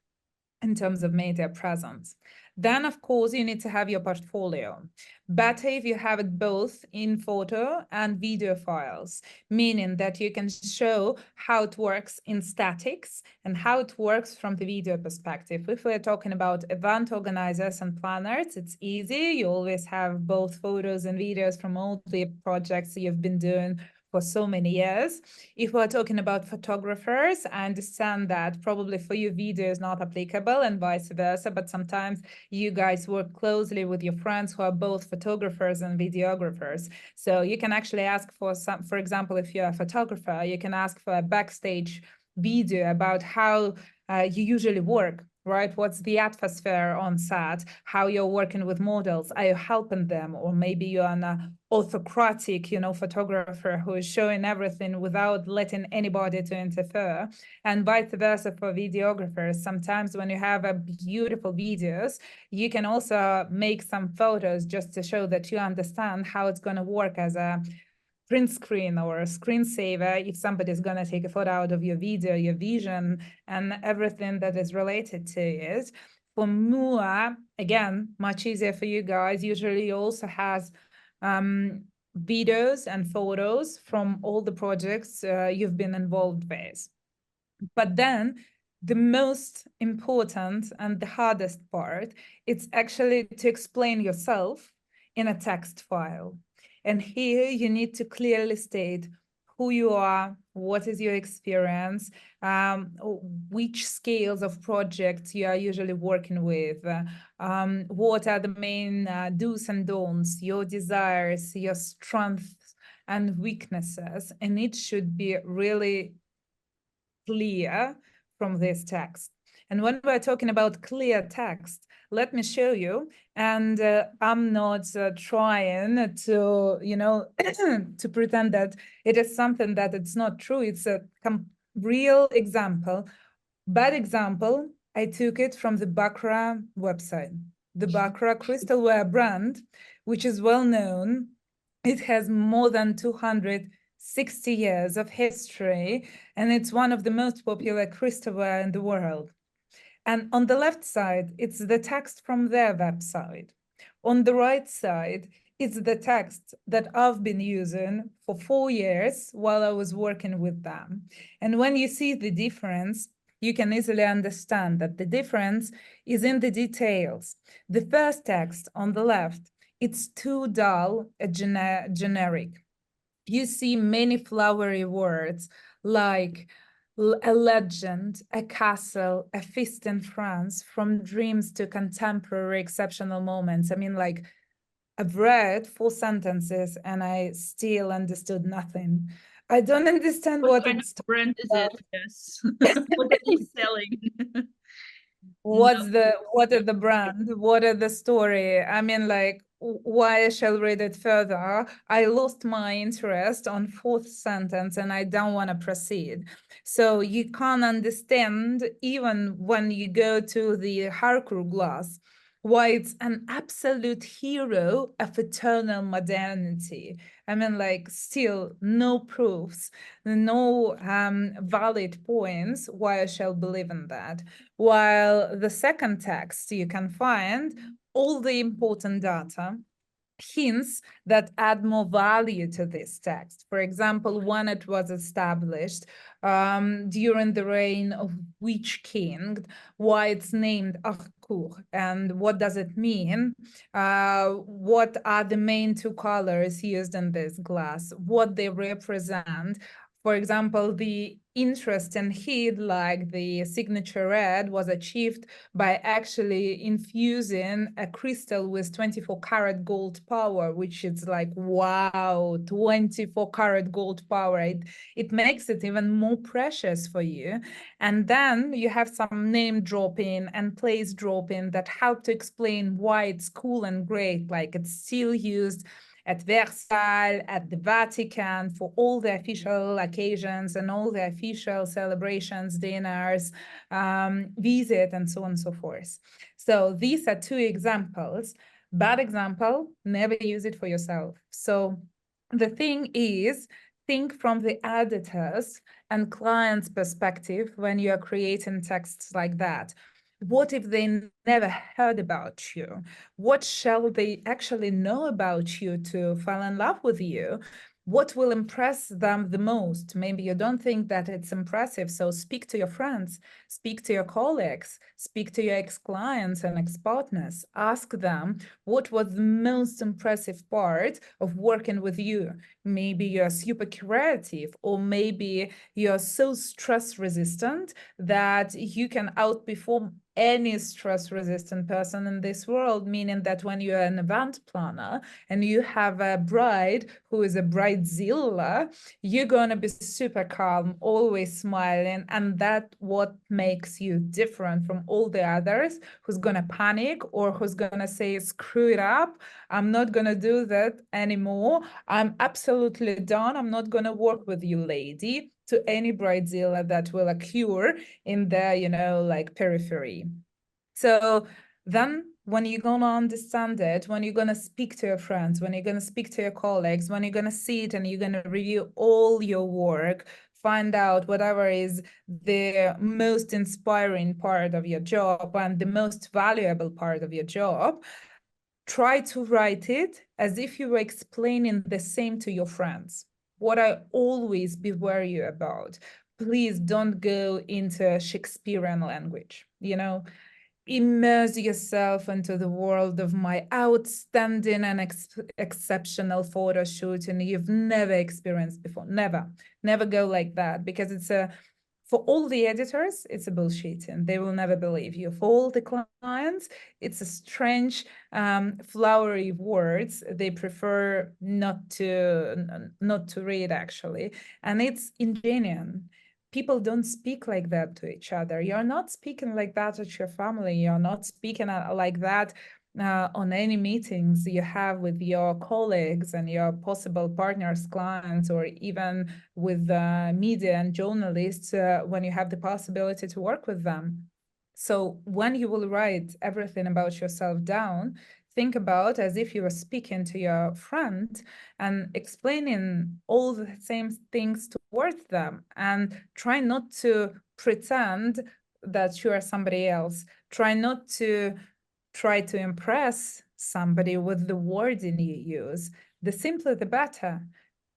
in terms of media presence. Then, of course, you need to have your portfolio. Better if you have it both in photo and video files, meaning that you can show how it works in statics and how it works from the video perspective. If we're talking about event organizers and planners, it's easy. You always have both photos and videos from all the projects you've been doing for so many years. If we're talking about photographers, I understand that probably for you video is not applicable and vice versa, but sometimes you guys work closely with your friends who are both photographers and videographers. So you can actually ask for some, for example, if you're a photographer, you can ask for a backstage video about how you usually work, right? What's the atmosphere on set, how you're working with models, are you helping them? Or maybe you're an autocratic, you know, photographer who is showing everything without letting anybody to interfere, and vice versa for videographers. Sometimes when you have a beautiful videos, you can also make some photos just to show that you understand how it's going to work as a print screen or a screensaver if somebody's going to take a photo out of your video, your vision, and everything that is related to it. For MUA, again, much easier for you guys. Usually also has videos and photos from all the projects you've been involved with. But then the most important and the hardest part, it's actually to explain yourself in a text file. And here you need to clearly state who you are, what is your experience, which scales of projects you are usually working with, what are the main do's and don'ts, your desires, your strengths and weaknesses. And it should be really clear from this text. And when we're talking about clear text, let me show you. And I'm not trying to, you know, to pretend that it is something that it's not true. It's a real example. Bad example, I took it from the Baccarat website. The Baccarat crystalware brand, which is well known. It has more than 260 years of history, and it's one of the most popular crystalware in the world. And on the left side, it's the text from their website. On the right side, it's the text that I've been using for 4 years while I was working with them. And when you see the difference, you can easily understand that the difference is in the details. The first text on the left, it's too dull, generic. you see many flowery words like a legend, a castle, a feast in France, from dreams to contemporary exceptional moments. I mean, like, I've read 4 sentences and I still understood nothing. I don't understand What what kind it's of brand is about. it? Yes. What are you selling? What are the brand? What are the story? I mean, like, why I shall read it further? I lost my interest on 4th sentence and I don't want to proceed. So you can't understand, even when you go to the Harcourt glass, why it's an absolute hero of eternal modernity. I mean, like, still no proofs, no valid points why I shall believe in that. While the second text, you can find all the important data, hints that add more value to this text. For example, when it was established, during the reign of which king, why it's named Harcourt, and what does it mean? What are the main 2 colors used in this glass? What they represent? For example, the interest in heat, like the signature red, was achieved by actually infusing a crystal with 24 karat gold power, which is like, wow, 24 karat gold power. It makes it even more precious for you. And then you have some name dropping and place dropping that help to explain why it's cool and great, like it's still used at Versailles, at the Vatican, for all the official occasions and all the official celebrations, dinners, visit, and so on and so forth. So these are 2 examples. Bad example, never use it for yourself. So the thing is, think from the editor's and client's perspective when you are creating texts like that. What if they never heard about you? What shall they actually know about you to fall in love with you? What will impress them the most? Maybe you don't think that it's impressive, so speak to your friends, speak to your colleagues, speak to your ex-clients and ex-partners. Ask them what was the most impressive part of working with you. Maybe you're super creative, or maybe you're so stress resistant that you can outperform any stress-resistant person in this world, meaning that when you're an event planner and you have a bride who is a bridezilla, you're going to be super calm, always smiling, and that's what makes you different from all the others who's going to panic or who's going to say, screw it up, I'm not going to do that anymore, I'm absolutely done, I'm not going to work with you, lady, to any bridezilla that will occur in the, you know, like periphery. So then when you're going to understand it, when you're going to speak to your friends, when you're going to speak to your colleagues, when you're going to see it and you're going to review all your work, find out whatever is the most inspiring part of your job and the most valuable part of your job, try to write it as if you were explaining the same to your friends. What I always be wary about, please don't go into Shakespearean language, you know, immerse yourself into the world of my outstanding and exceptional photo shoot and you've never experienced before. Never go like that, because it's for all the editors, it's a bullshit and they will never believe you. For all the clients, it's a strange, flowery words. They prefer not to read, actually. And it's ingenuine. People don't speak like that to each other. You're not speaking like that at your family. You're not speaking like that on any meetings you have with your colleagues and your possible partners, clients, or even with media and journalists when you have the possibility to work with them. So when you will write everything about yourself down, think about as if you were speaking to your friend and explaining all the same things towards them, and try not to pretend that you are somebody else. Try not to try to impress somebody with the wording you use. The simpler, the better.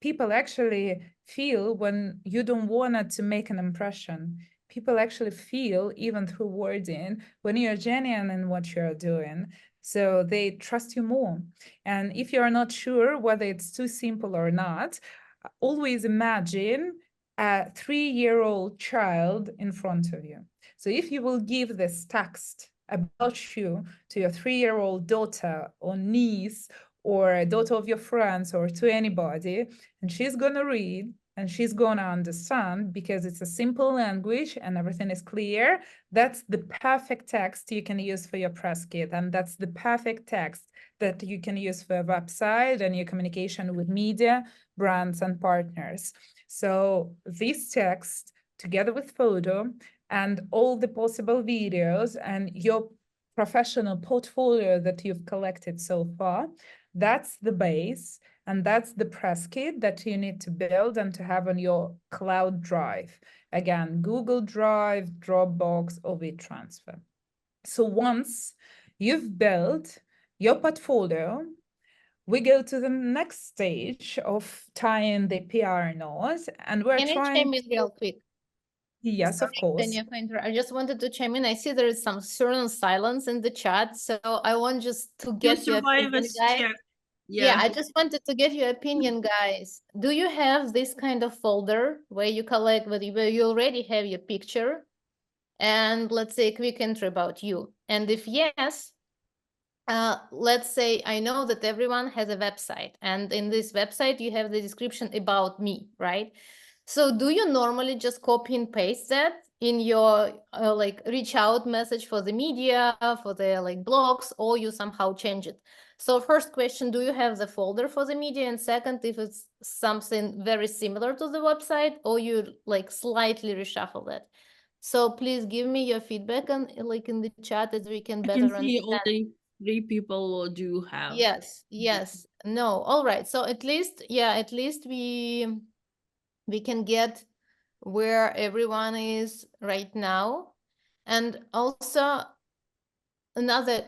People actually feel when you don't want to make an impression. People actually feel, even through wording, when you're genuine in what you're doing. So they trust you more. And if you're not sure whether it's too simple or not, always imagine a 3-year-old child in front of you. So if you will give this text about you to your 3-year-old daughter or niece or a daughter of your friends or to anybody, and she's going to read and she's going to understand because it's a simple language and everything is clear, that's the perfect text you can use for your press kit. And that's the perfect text that you can use for a website and your communication with media, brands, and partners. So this text, together with photo and all the possible videos and your professional portfolio that you've collected so far, that's the base. And that's the press kit that you need to build and to have on your cloud drive. Again, Google Drive, Dropbox, or WeTransfer. So once you've built your portfolio, we go to the next stage of tying the PR knot, and we're Can I trying. chime in real quick? Yes, of course. Ksenia, I just wanted to chime in. I see there is some certain silence in the chat, so I want just to get your opinion, guys. check. Yeah, I just wanted to get your opinion, guys. Do you have this kind of folder where you collect, where you already have your picture and let's say a quick entry about you? And if yes, let's say I know that everyone has a website, and in this website you have the description about me, right? So do you normally just copy and paste that in your like reach out message for the media, for the like blogs, or you somehow change it? So first question, do you have the folder for the media? And second, if it's something very similar to the website, or you like slightly reshuffle that? So please give me your feedback and like in the chat as we can better I can see understand. only 3 people do have. Yes, yes, no, all right. So at least, yeah, at least we can get where everyone is right now. And also another,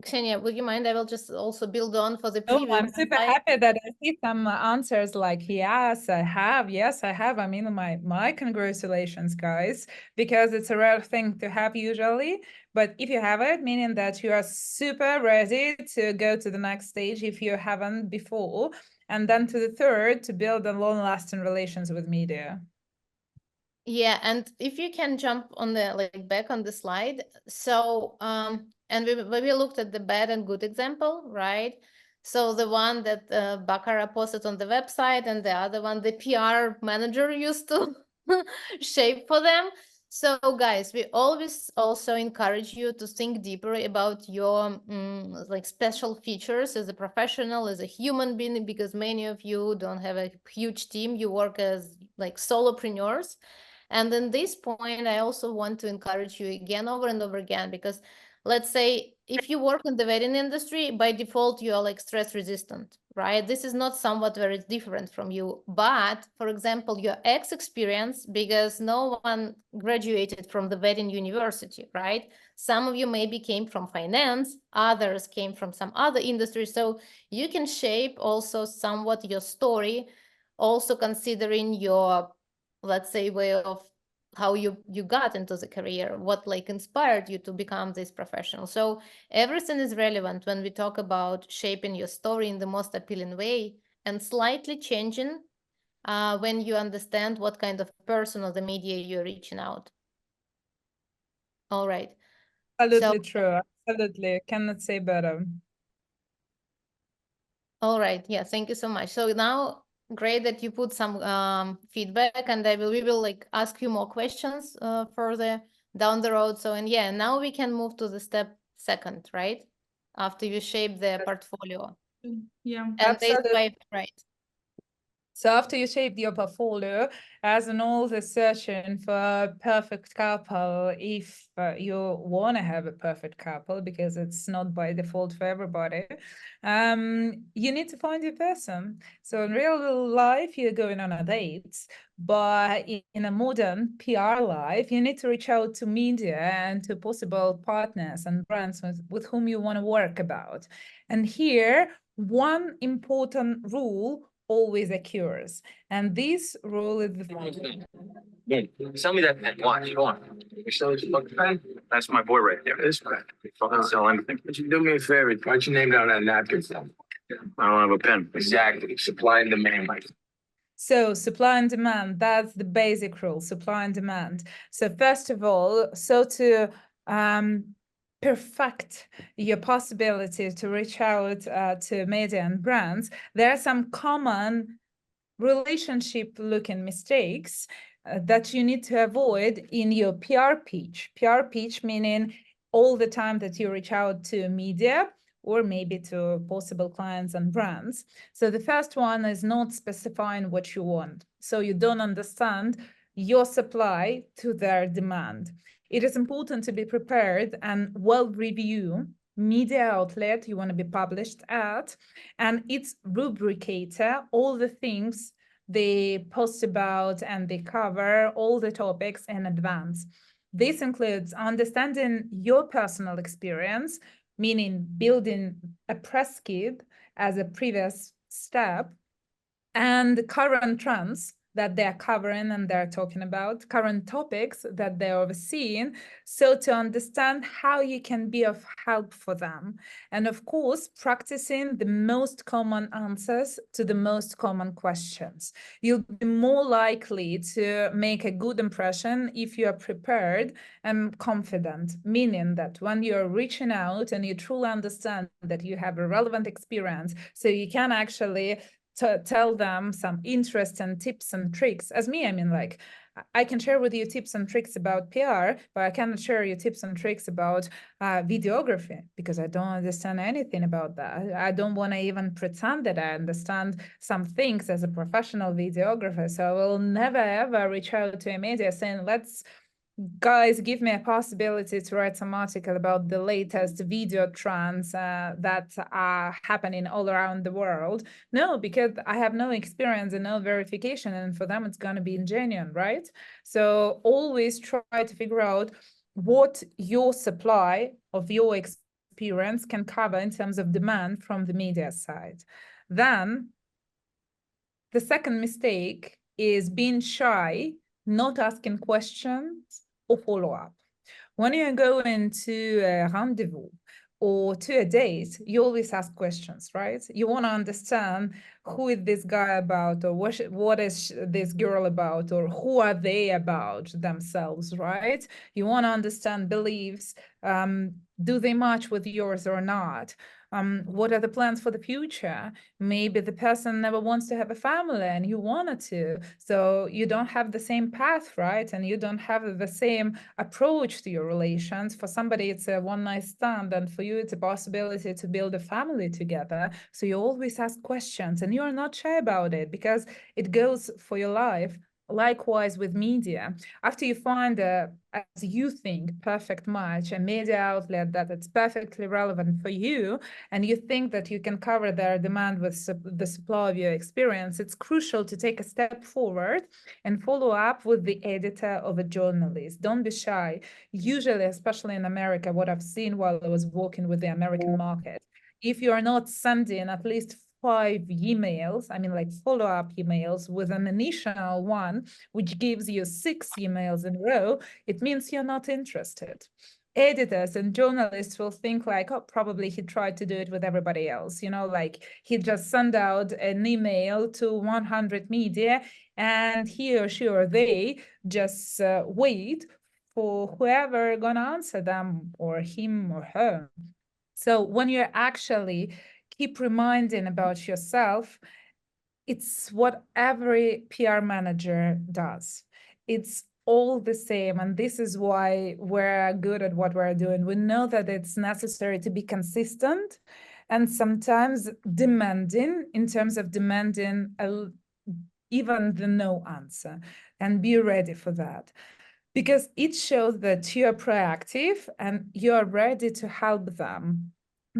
Ksenia, would you mind? I will just also build on for the No, previous I'm super slide. happy that I see some answers like, yes, I have. Yes, I have. I mean, my congratulations, guys, because it's a rare thing to have usually. But if you have it, meaning that you are super ready to go to the next stage if you haven't before, and then to the third, to build a long-lasting relations with media. Yeah, and if you can jump on the like back on the slide. So and we looked at the bad and good example, right? So the one that Baccarat posted on the website, and the other one the PR manager used to shape for them. So guys, we always also encourage you to think deeper about your like special features as a professional, as a human being, because many of you don't have a huge team. You work as like solopreneurs. And in this point, I also want to encourage you again, over and over again, because let's say if you work in the wedding industry, by default, you are like stress resistant, right? This is not somewhat very different from you. But for example, your experience, because no one graduated from the wedding university, right? Some of you maybe came from finance, others came from some other industry. So you can shape also somewhat your story, also considering your, let's say, way of how you got into the career, what like inspired you to become this professional. So everything is relevant when we talk about shaping your story in the most appealing way, and slightly changing when you understand what kind of person or the media you're reaching out. All right. Absolutely true. Absolutely. Cannot say better. All right. Yeah. Thank you so much. So now, great that you put some feedback, and we will like ask you more questions further down the road. So, and yeah, now we can move to the step second, right? After you shape the portfolio. Yeah. And Absolutely. right. So after you shape your portfolio, as an always searching for a perfect couple, if you want to have a perfect couple, because it's not by default for everybody, you need to find your person. So in real life, you're going on a date, but in a modern PR life, you need to reach out to media and to possible partners and brands with whom you want to work about. And here, one important rule always occurs, and this rule is the Sell me that pen. Watch. Go on. You sell this fucking pen? That's my boy right there. This pen. Fucking sell anything. Would you do me a favor? Why don't you name down that napkin? I don't have a pen. Exactly. Supply and demand. So supply and demand, that's the basic rule, supply and demand. So first of all, so to perfect your possibility to reach out to media and brands, there are some common relationship looking mistakes that you need to avoid in your PR pitch. PR pitch meaning all the time that you reach out to media or maybe to possible clients and brands. So the first one is not specifying what you want. So you don't understand your supply to their demand. It is important to be prepared and well review media outlet you want to be published at, and its rubricator, all the things they post about and they cover all the topics in advance. This includes understanding your personal experience, meaning building a press kit as a previous step, and current trends that they're covering and they're talking about, current topics that they're overseeing, so to understand how you can be of help for them. And of course, practicing the most common answers to the most common questions. You'll be more likely to make a good impression if you are prepared and confident, meaning that when you're reaching out and you truly understand that you have a relevant experience, so you can actually to tell them some interesting tips and tricks. As me, I mean, like, I can share with you tips and tricks about PR, but I cannot share you tips and tricks about videography because I don't understand anything about that. I don't want to even pretend that I understand some things as a professional videographer. So I will never, ever reach out to a media saying, guys, give me a possibility to write some article about the latest video trends that are happening all around the world. No, because I have no experience and no verification, and for them it's going to be genuine, right? So always try to figure out what your supply of your experience can cover in terms of demand from the media side. Then the second mistake is being shy, not asking questions or follow-up. When you're going to a rendezvous or to a date, you always ask questions, right? You want to understand who is this guy about, or what is this girl about, or who are they about themselves, right? You want to understand beliefs. Do they match with yours or not? What are the plans for the future? Maybe the person never wants to have a family and you wanted to. So you don't have the same path, right? And you don't have the same approach to your relations. For somebody, it's a one night stand, and for you, it's a possibility to build a family together. So you always ask questions and you're not shy about it because it goes for your life. Likewise with media, after you find as you think, perfect match, a media outlet that it's perfectly relevant for you, and you think that you can cover their demand with the supply of your experience, it's crucial to take a step forward and follow up with the editor of a journalist. Don't be shy. Usually, especially in America, what I've seen while I was working with the American market, if you are not sending at least 5 emails, I mean like follow-up emails with an initial one, which gives you 6 emails in a row, it means you're not interested. Editors and journalists will think like, oh, probably he tried to do it with everybody else. You know, like he just sent out an email to 100 media and he or she or they just wait for whoever gonna answer them, or him or her. So when you're actually keep reminding about yourself, it's what every PR manager does. It's all the same. And this is why we're good at what we're doing. We know that it's necessary to be consistent and sometimes demanding, in terms of demanding even the no answer, and be ready for that. Because it shows that you're proactive and you're ready to help them.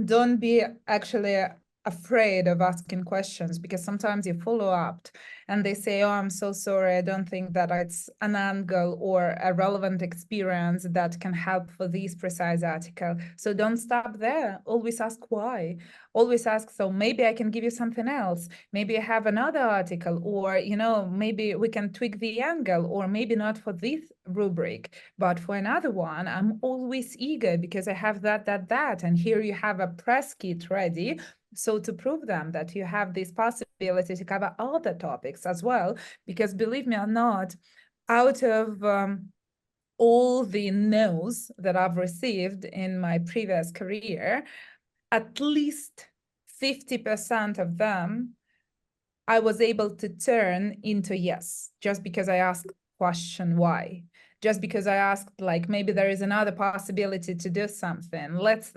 Don't be actually afraid of asking questions, because sometimes you follow up and they say, oh, I'm so sorry, I don't think that it's an angle or a relevant experience that can help for this precise article. So don't stop there. Always ask why. Always ask, so maybe I can give you something else. Maybe I have another article, or, you know, maybe we can tweak the angle, or maybe not for this rubric, but for another one. I'm always eager because I have that, and here you have a press kit ready So to prove them that you have this possibility to cover other topics as well, because believe me or not, out of all the no's that I've received in my previous career, at least 50% of them I was able to turn into yes, just because I asked question why, just because I asked, like, maybe there is another possibility to do something. Let's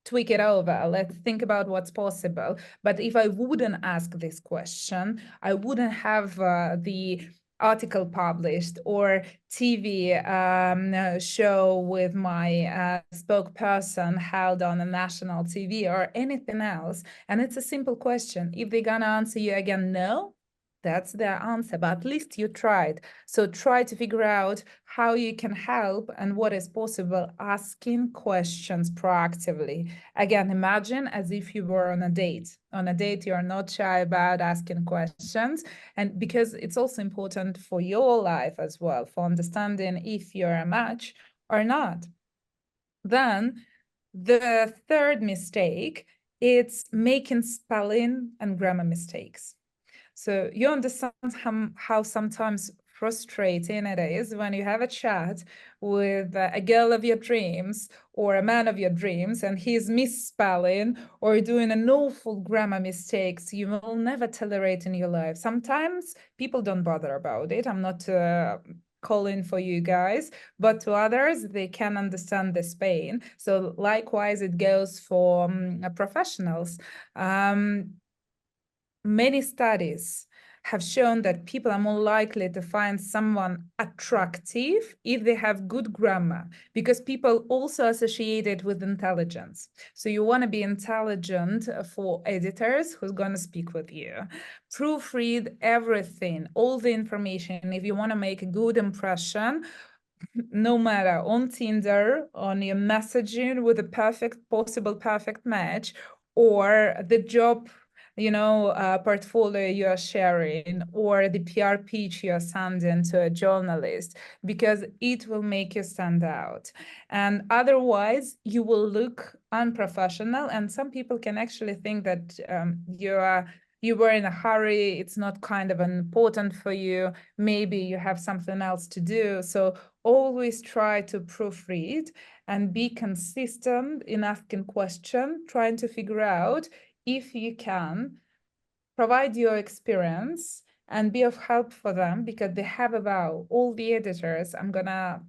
tweak it over. Let's think about what's possible. But if I wouldn't ask this question, I wouldn't have the article published or TV show with my spokesperson held on a national TV or anything else. And it's a simple question. If they're gonna answer you again, no, that's their answer, but at least you tried. So try to figure out how you can help and what is possible, asking questions proactively. Again, imagine as if you were on a date. On a date, you are not shy about asking questions. And because it's also important for your life as well, for understanding if you're a match or not. Then the third mistake, it's making spelling and grammar mistakes. So you understand how sometimes frustrating it is when you have a chat with a girl of your dreams or a man of your dreams and he's misspelling or doing an awful grammar mistakes you will never tolerate in your life. Sometimes people don't bother about it. I'm not calling for you guys, but to others, they can understand this pain. So likewise, it goes for professionals. Many studies have shown that people are more likely to find someone attractive if they have good grammar, because people also associate it with intelligence. So you want to be intelligent for editors who's going to speak with you. Proofread everything, all the information. If you want to make a good impression, no matter on Tinder, on your messaging with a possible perfect match, or the job portfolio you are sharing, or the PR pitch you are sending to a journalist, because it will make you stand out. And otherwise, you will look unprofessional. And some people can actually think that you were in a hurry, it's not kind of important for you, maybe you have something else to do. So always try to proofread and be consistent in asking questions, trying to figure out if you can provide your experience and be of help for them, because they have about all the editors. I'm gonna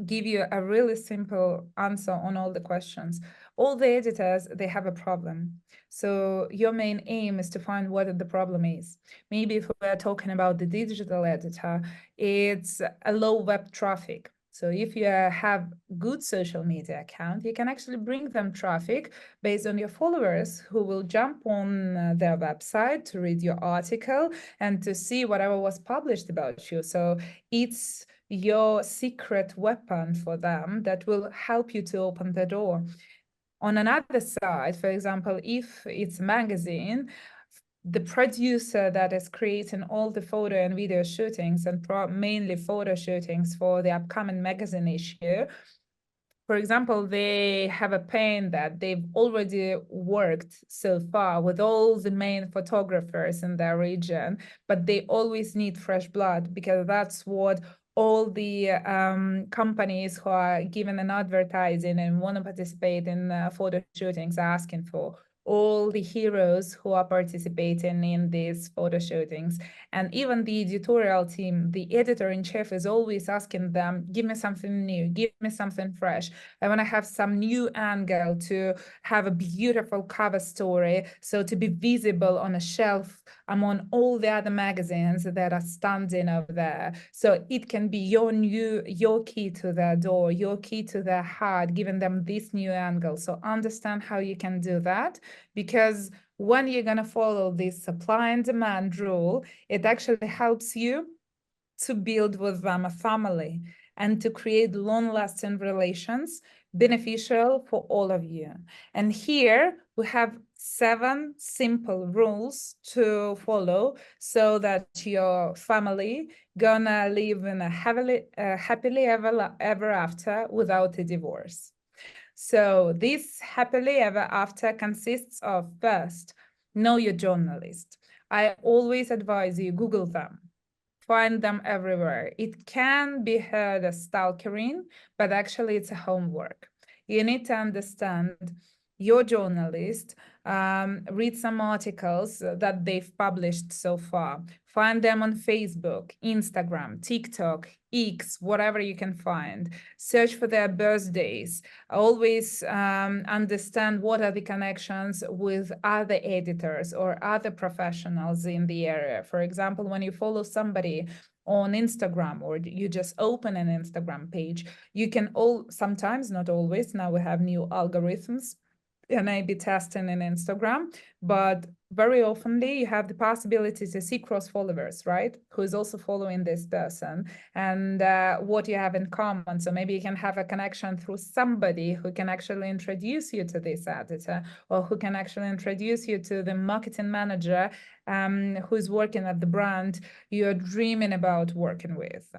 give you a really simple answer on all the questions. All the editors, they have a problem. So your main aim is to find what the problem is. Maybe if we're talking about the digital editor, it's a low web traffic. So if you have good social media account, you can actually bring them traffic based on your followers who will jump on their website to read your article and to see whatever was published about you. So it's your secret weapon for them that will help you to open the door. On another side, for example, if it's a magazine, the producer that is creating all the photo and video shootings, and mainly photo shootings for the upcoming magazine issue, for example, they have a pain that they've already worked so far with all the main photographers in their region, but they always need fresh blood, because that's what all the companies who are given an advertising and want to participate in photo shootings are asking for. All the heroes who are participating in these photo shootings. And even the editorial team, the editor-in-chief is always asking them, give me something new, give me something fresh. I want to have some new angle to have a beautiful cover story, so to be visible on a shelf among all the other magazines that are standing over there. So it can be your key to their door, your key to their heart, giving them this new angle. So understand how you can do that, because when you're going to follow this supply and demand rule, it actually helps you to build with them a family and to create long-lasting relations beneficial for all of you. And here we have 7 simple rules to follow so that your family gonna live in a happily ever after without a divorce. So this happily ever after consists of, first, know your journalist. I always advise you, Google them. Find them everywhere. It can be heard as stalkering, but actually it's a homework. You need to understand your journalist, read some articles that they've published so far. Find them on Facebook, Instagram, TikTok, X, whatever you can find. Search for their birthdays. Always understand what are the connections with other editors or other professionals in the area. For example, when you follow somebody on Instagram or you just open an Instagram page, you can sometimes, not always, now we have new algorithms and A/B testing in Instagram, but very oftenly you have the possibility to see cross followers, right? Who is also following this person and what you have in common. So maybe you can have a connection through somebody who can actually introduce you to this editor, or who can actually introduce you to the marketing manager who's working at the brand you're dreaming about working with.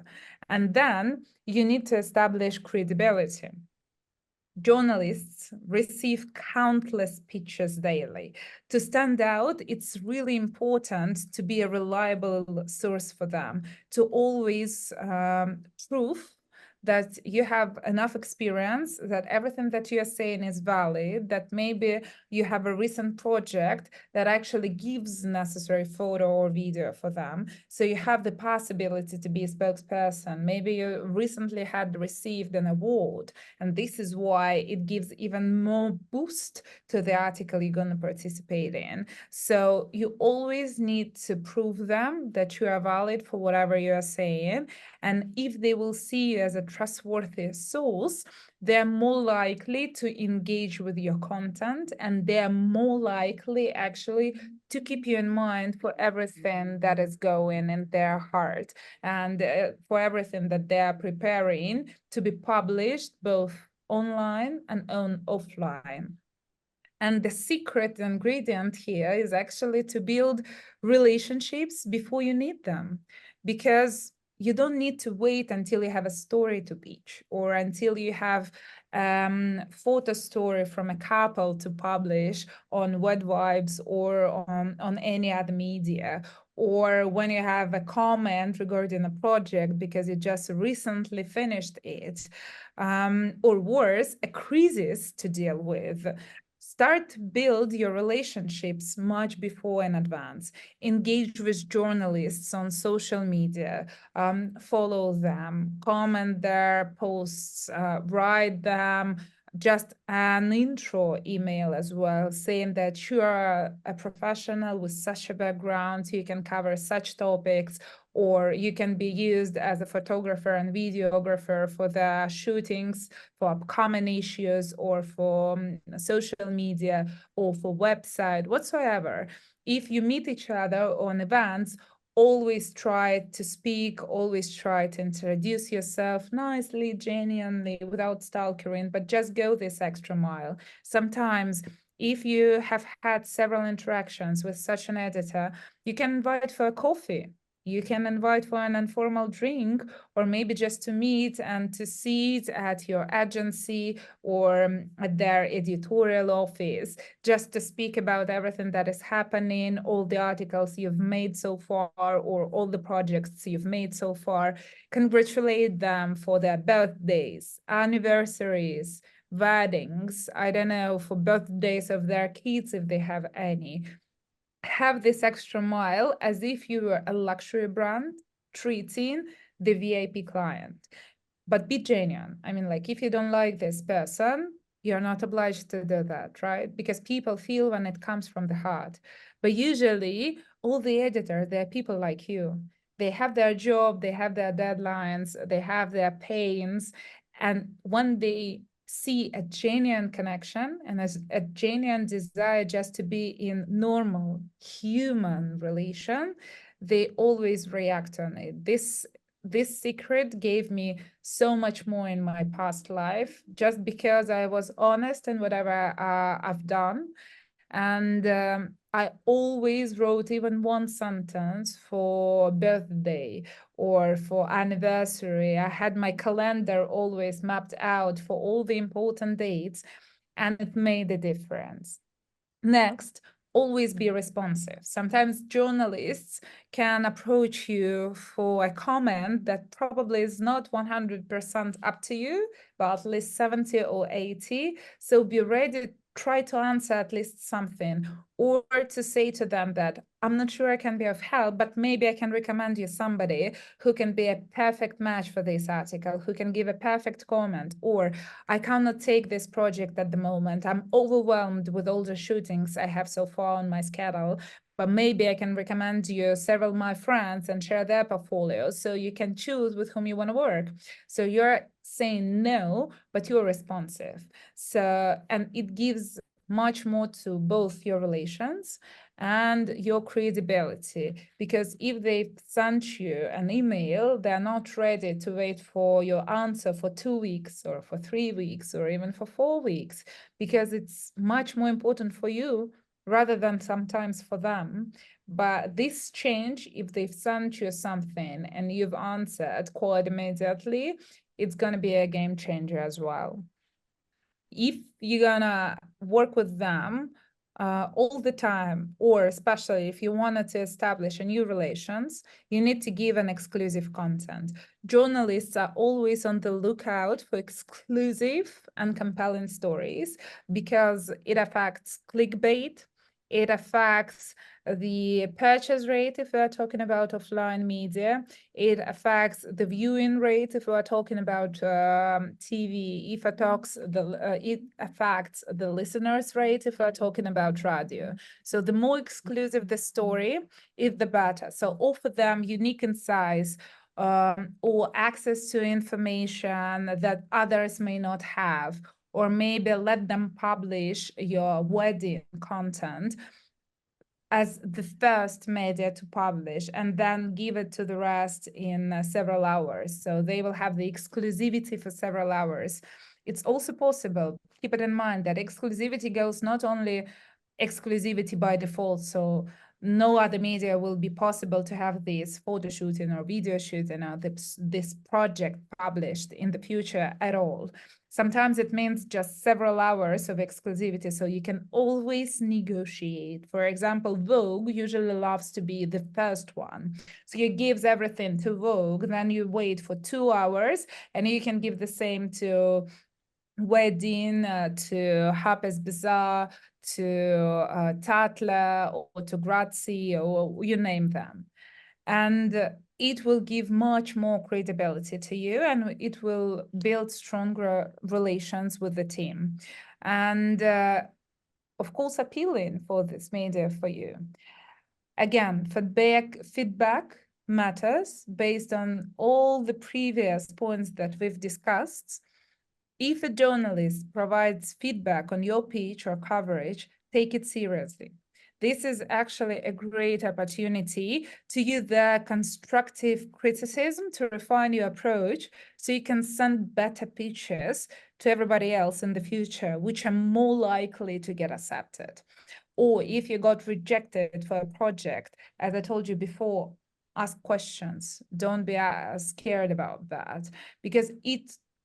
And then you need to establish credibility. Journalists receive countless pitches daily. To stand out, it's really important to be a reliable source for them, to always prove that you have enough experience, that everything that you're saying is valid, that maybe you have a recent project that actually gives necessary photo or video for them. So you have the possibility to be a spokesperson. Maybe you recently had received an award, and this is why it gives even more boost to the article you're going to participate in. So you always need to prove them that you are valid for whatever you are saying. And if they will see you as a trustworthy source, they're more likely to engage with your content, and they're more likely actually to keep you in mind for everything that is going in their heart and for everything that they are preparing to be published both online and offline. And the secret ingredient here is actually to build relationships before you need them, because you don't need to wait until you have a story to pitch or until you have photo story from a couple to publish on Wed Vibes or on any other media, or when you have a comment regarding a project because you just recently finished it, or worse, a crisis to deal with. Start build your relationships much before in advance. Engage with journalists on social media, follow them, comment their posts, write them just an intro email as well, saying that you are a professional with such a background, you can cover such topics, or you can be used as a photographer and videographer for the shootings, for upcoming issues, or for social media, or for website, whatsoever. If you meet each other on events, always try to speak, always try to introduce yourself nicely, genuinely, without stalkering, but just go this extra mile. Sometimes, if you have had several interactions with such an editor, you can invite for a coffee. You can invite for an informal drink, or maybe just to meet and to sit at your agency or at their editorial office, just to speak about everything that is happening, all the articles you've made so far, or all the projects you've made so far. Congratulate them for their birthdays, anniversaries, weddings, I don't know, for birthdays of their kids if they have any. Have this extra mile as if you were a luxury brand treating the VIP client. But be genuine. I mean, like, if you don't like this person, you're not obliged to do that, right? Because people feel when it comes from the heart. But usually, all the editors, they're people like you. They have their job, they have their deadlines, they have their pains. And when they see a genuine connection and as a genuine desire just to be in normal human relation, they always react on it. This secret gave me so much more in my past life, just because I was honest in whatever I've done. And I always wrote even one sentence for birthday or for anniversary. I had my calendar always mapped out for all the important dates, and it made a difference. Next, always be responsive. Sometimes journalists can approach you for a comment that probably is not 100% up to you, but at least 70 or 80. So be ready, try to answer at least something, or to say to them that I'm not sure I can be of help, but maybe I can recommend you somebody who can be a perfect match for this article, who can give a perfect comment, or I cannot take this project at the moment. I'm overwhelmed with all the shootings I have so far on my schedule, but maybe I can recommend you several of my friends and share their portfolios so you can choose with whom you want to work. So you're saying no, but you're responsive. So, and it gives much more to both your relations and your credibility, because if they sent you an email, they're not ready to wait for your answer for 2 weeks or for 3 weeks or even for 4 weeks, because it's much more important for you rather than sometimes for them. But this change, if they've sent you something and you've answered quite immediately, it's going to be a game changer as well. If you're gonna work with them all the time, or especially if you wanted to establish a new relations, you need to give an exclusive content. Journalists are always on the lookout for exclusive and compelling stories because it affects clickbait, it affects the purchase rate if we're talking about offline media, it affects the viewing rate if we're talking about TV, if it affects the listeners rate if we're talking about radio. So the more exclusive the story, the better. So offer them unique insights or access to information that others may not have, or maybe let them publish your wedding content as the first media to publish and then give it to the rest in several hours. So they will have the exclusivity for several hours. It's also possible, keep it in mind that exclusivity goes not only exclusivity by default, so no other media will be possible to have this photo shooting or video shooting or this project published in the future at all. Sometimes it means just several hours of exclusivity, so you can always negotiate. For example, Vogue usually loves to be the first one. So you gives everything to Vogue, then you wait for 2 hours, and you can give the same to Wedding, to Harper's Bazaar, to Tatler, or to Grazi, or you name them. And it will give much more credibility to you, and it will build stronger relations with the team. And of course, appealing for this media for you. Again, feedback matters based on all the previous points that we've discussed. If a journalist provides feedback on your pitch or coverage, take it seriously. This is actually a great opportunity to use their constructive criticism to refine your approach so you can send better pitches to everybody else in the future, which are more likely to get accepted. Or if you got rejected for a project, as I told you before, ask questions. Don't be scared about that, because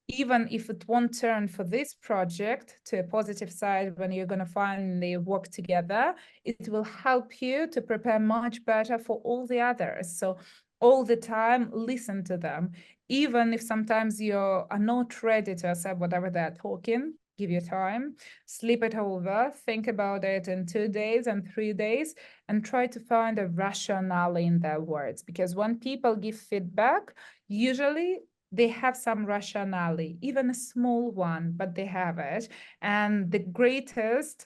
even if it won't turn for this project to a positive side when you're going to finally work together, it will help you to prepare much better for all the others. So all the time, listen to them. Even if sometimes you are not ready to accept whatever they're talking, give you time, sleep it over, think about it in 2 days and 3 days, and try to find a rationale in their words. Because when people give feedback, usually they have some rationale, even a small one, but they have it. And the greatest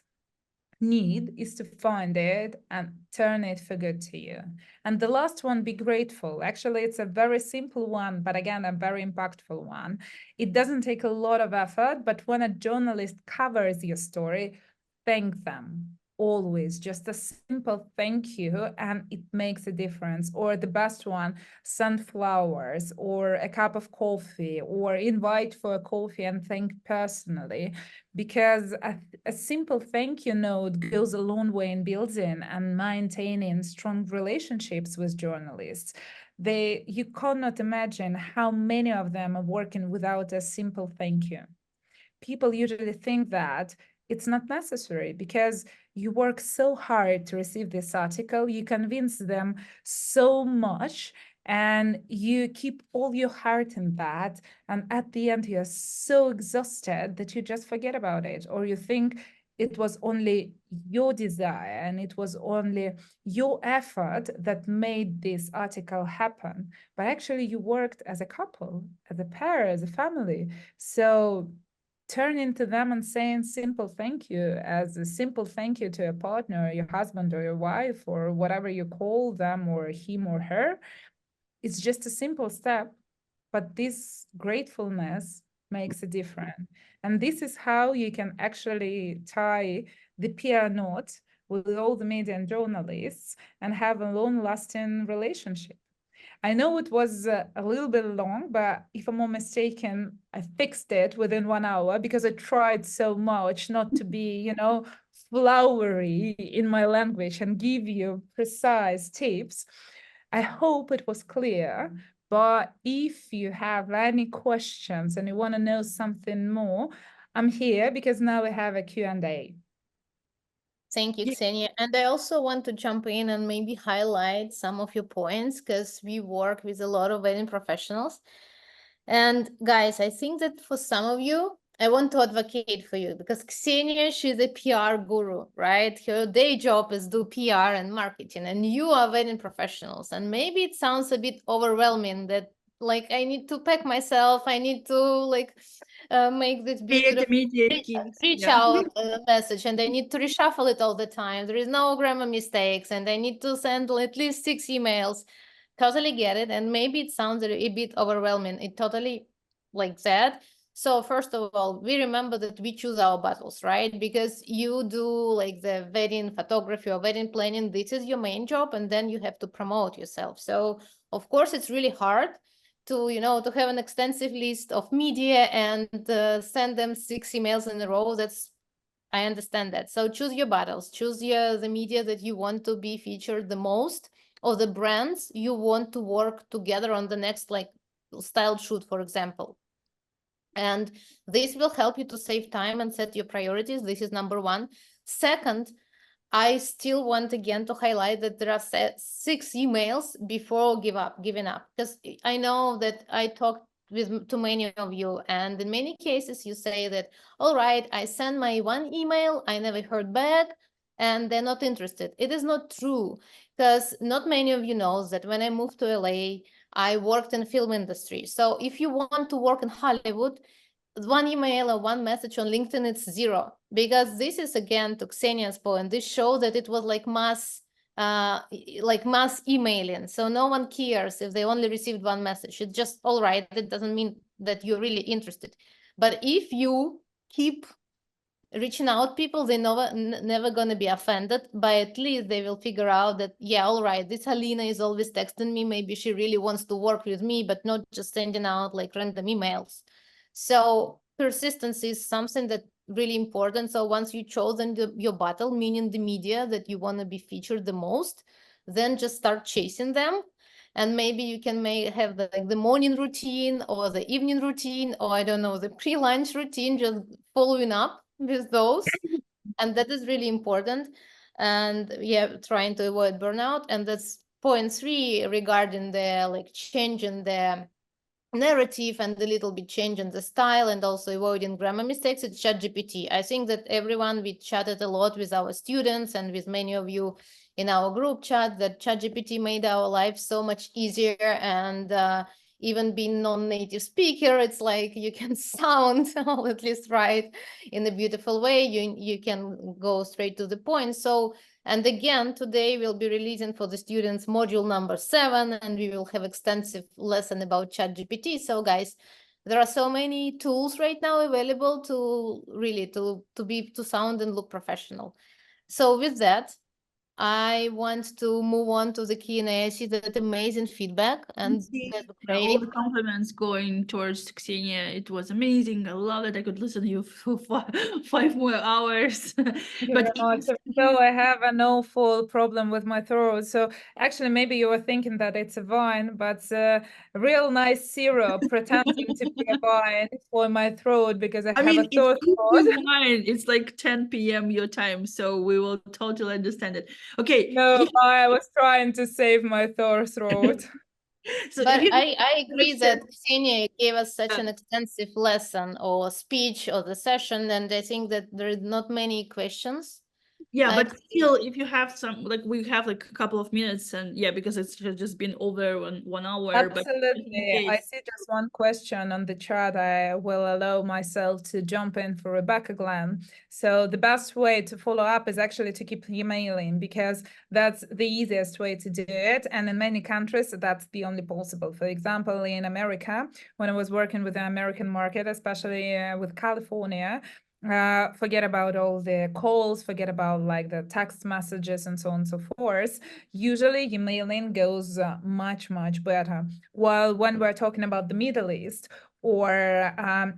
need is to find it and turn it for good to you. And the last one, be grateful. Actually, it's a very simple one, but again, a very impactful one. It doesn't take a lot of effort, but when a journalist covers your story, thank them. always just a simple thank you, and it makes a difference. Or the best one, sunflowers, or a cup of coffee, or invite for a coffee and thank personally, because a simple thank you note goes a long way in building and maintaining strong relationships with journalists. You cannot imagine how many of them are working without a simple thank you. People usually think that it's not necessary because you work so hard to receive this article, you convince them so much, and you keep all your heart in that, and at the end you're so exhausted that you just forget about it, or you think it was only your desire and it was only your effort that made this article happen. But actually you worked as a couple, as a pair, as a family. So turning to them and saying simple thank you, as a simple thank you to a partner, your husband or your wife, or whatever you call them, or him or her, it's just a simple step, but this gratefulness makes a difference. And this is how you can actually tie the PR knot with all the media and journalists and have a long-lasting relationship. I know it was a little bit long, but if I'm not mistaken, I fixed it within 1 hour because I tried so much not to be, flowery in my language and give you precise tips. I hope it was clear, but if you have any questions and you want to know something more, I'm here because now we have a Q&A. Thank you, Ksenia. And I also want to jump in and maybe highlight some of your points because we work with a lot of wedding professionals. And guys, I think that for some of you, I want to advocate for you because Ksenia, she's a PR guru, right? Her day job is do PR and marketing, and you are wedding professionals. And maybe it sounds a bit overwhelming that like I need to pack myself, I need to make this beautiful reach out message, and I need to reshuffle it all the time. There is no grammar mistakes, and I need to send at least 6 emails. Totally get it. And maybe it sounds a bit overwhelming. It totally like that. So first of all, we remember that we choose our battles, right? Because you do like the wedding photography or wedding planning. This is your main job, and then you have to promote yourself. So of course, it's really hard to to have an extensive list of media and send them 6 emails in a row. I understand that. So choose your battles, choose the media that you want to be featured the most, or the brands you want to work together on the next like style shoot, for example. And this will help you to save time and set your priorities. This is number one. Second, I still want again to highlight that there are 6 emails before giving up, because I know that I talked with too many of you, and in many cases you say that, all right, I sent my 1 email, I never heard back, and they're not interested. It is not true, because not many of you knows that when I moved to LA, I worked in film industry. So if you want to work in Hollywood, 1 email or 1 message on LinkedIn, it's 0, because this is again to Ksenia's point. This shows that it was like mass emailing. So no one cares if they only received 1 message. It's just all right. That doesn't mean that you're really interested. But if you keep reaching out people, they're never going to be offended, but at least they will figure out that, yeah, all right, this Alina is always texting me. Maybe she really wants to work with me, but not just sending out like random emails. So persistence is something that really important. So once you chosen your battle, meaning the media that you want to be featured the most, then just start chasing them. And maybe you can have the morning routine or the evening routine, or I don't know, the pre-lunch routine, just following up with those. And that is really important. And yeah, trying to avoid burnout. And that's point 3 regarding the changing the narrative and a little bit changing the style and also avoiding grammar mistakes. It's ChatGPT. I think that we chatted a lot with our students and with many of you in our group chat, that ChatGPT made our life so much easier. And even being non-native speaker, it's like you can sound, or at least write in a beautiful way. You can go straight to the point. So, and again, today we'll be releasing for the students module number 7, and we will have extensive lesson about ChatGPT. So guys, there are so many tools right now available to really to sound and look professional. So with that, I want to move on to the Q&A. I see that amazing feedback, and that's All great. the compliments going towards Ksenia. It was amazing. I love it. I could listen to you for 5 more hours. Thank you But very much. So I have an awful problem with my throat. So actually, maybe you were thinking that it's a wine, but a real nice syrup pretending to be a wine for my throat because I I have mean, a throat it's spot. fine. It's like 10 p.m. your time, so we will totally understand it. Okay. No, I was trying to save my throat. So But if you I agree that question- Ksenia gave us such Yeah. an extensive lesson or speech or the session, and I think that there is not many questions. Yeah, I but still, if you have some, like we have like a couple of minutes, and yeah, because it's just been over one hour. But Absolutely. I see just one question on the chat. I will allow myself to jump in for Rebecca Glenn. So the best way to follow up is actually to keep emailing because that's the easiest way to do it. And in many countries, that's the only possible. For example, in America, when I was working with the American market, especially with California, forget about all the calls, forget about like the text messages and so on and so forth. Usually emailing goes much better. While when we're talking about the Middle East or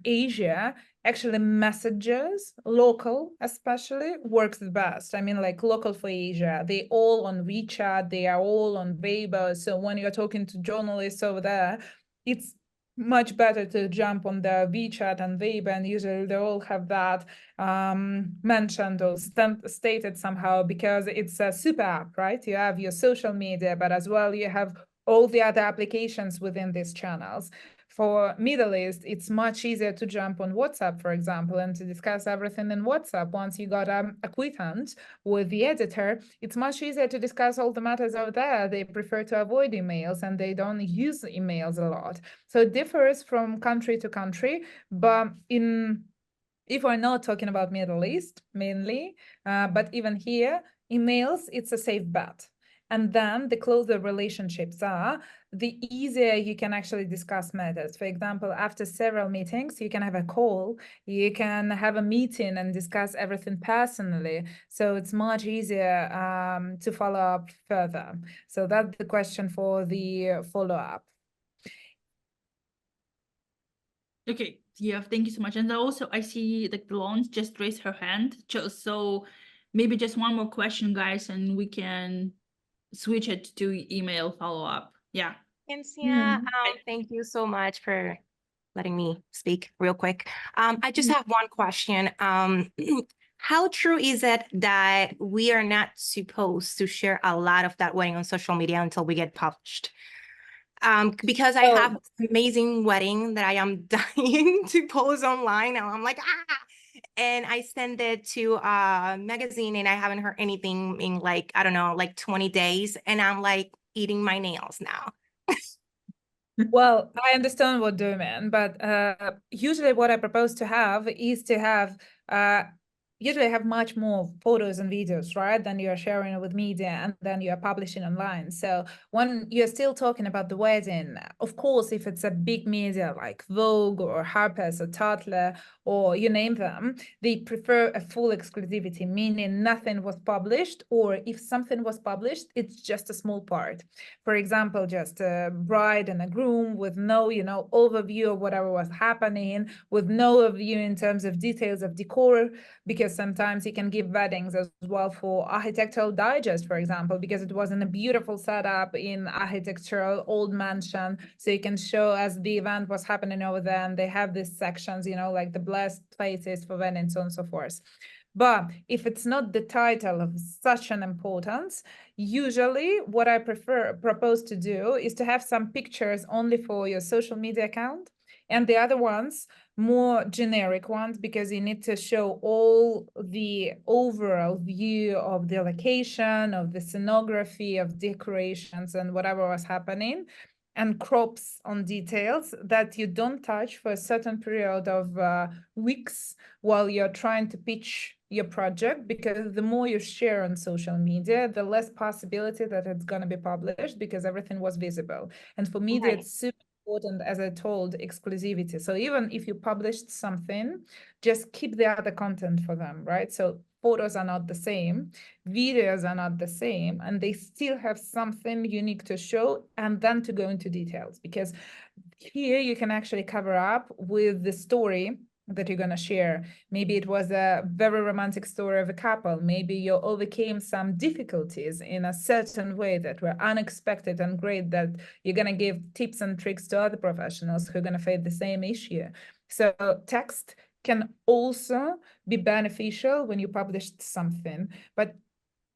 Asia, actually messages, local especially, works the best. I mean, like local for Asia, they all on WeChat, they are all on Weibo. So when you're talking to journalists over there, it's much better to jump on the WeChat and Weibo, and usually they all have that mentioned or stated somehow because it's a super app, right? You have your social media, but as well you have all the other applications within these channels. For Middle East, it's much easier to jump on WhatsApp, for example, and to discuss everything in WhatsApp. Once you got acquaintance with the editor, it's much easier to discuss all the matters out there. They prefer to avoid emails and they don't use emails a lot. So it differs from country to country, but if we're not talking about Middle East mainly, but even here, emails, it's a safe bet. And then the closer relationships are, the easier you can actually discuss matters. For example, after several meetings, you can have a call, you can have a meeting and discuss everything personally. So it's much easier to follow up further. So that's the question for the follow-up. Okay, yeah, thank you so much. And also, I see like the launch just raised her hand. So maybe just one more question, guys, and we can switch it to email follow up. Yeah. Ksenia, thank you so much for letting me speak real quick. I just have one question. How true is it that we are not supposed to share a lot of that wedding on social media until we get published? Because I have an amazing wedding that I am dying to post online. And I'm like, and I send it to a magazine and I haven't heard anything in like, I don't know, like 20 days. And I'm like eating my nails now. Well, I understand what you mean, but usually what I propose to have is to have usually have much more photos and videos, right, than you're sharing with media and then you're publishing online. So when you're still talking about the wedding, of course, if it's a big media like Vogue or Harper's or Tatler or you name them, they prefer a full exclusivity, meaning nothing was published, or if something was published, it's just a small part. For example, just a bride and a groom with no, overview of whatever was happening, with no overview in terms of details of decor, because sometimes you can give weddings as well for architectural digest, for example, because it was in a beautiful setup in architectural old mansion. So you can show as the event was happening over there, and they have these sections, like the blessed places for weddings, so on and so forth. But if it's not the title of such an importance, usually what I propose to do is to have some pictures only for your social media account, and the other ones more generic ones, because you need to show all the overall view of the location, of the scenography, of decorations and whatever was happening, and crops on details that you don't touch for a certain period of weeks while you're trying to pitch your project, because the more you share on social media, the less possibility that it's going to be published, because everything was visible. And for media, Right. it's super important, as I told, exclusivity. So even if you published something, just keep the other content for them, right? So photos are not the same, videos are not the same, and they still have something unique to show, and then to go into details, because here you can actually cover up with the story that you're going to share. Maybe it was a very romantic story of a couple. Maybe you overcame some difficulties in a certain way that were unexpected and great, that you're going to give tips and tricks to other professionals who are going to face the same issue. So text can also be beneficial when you publish something, but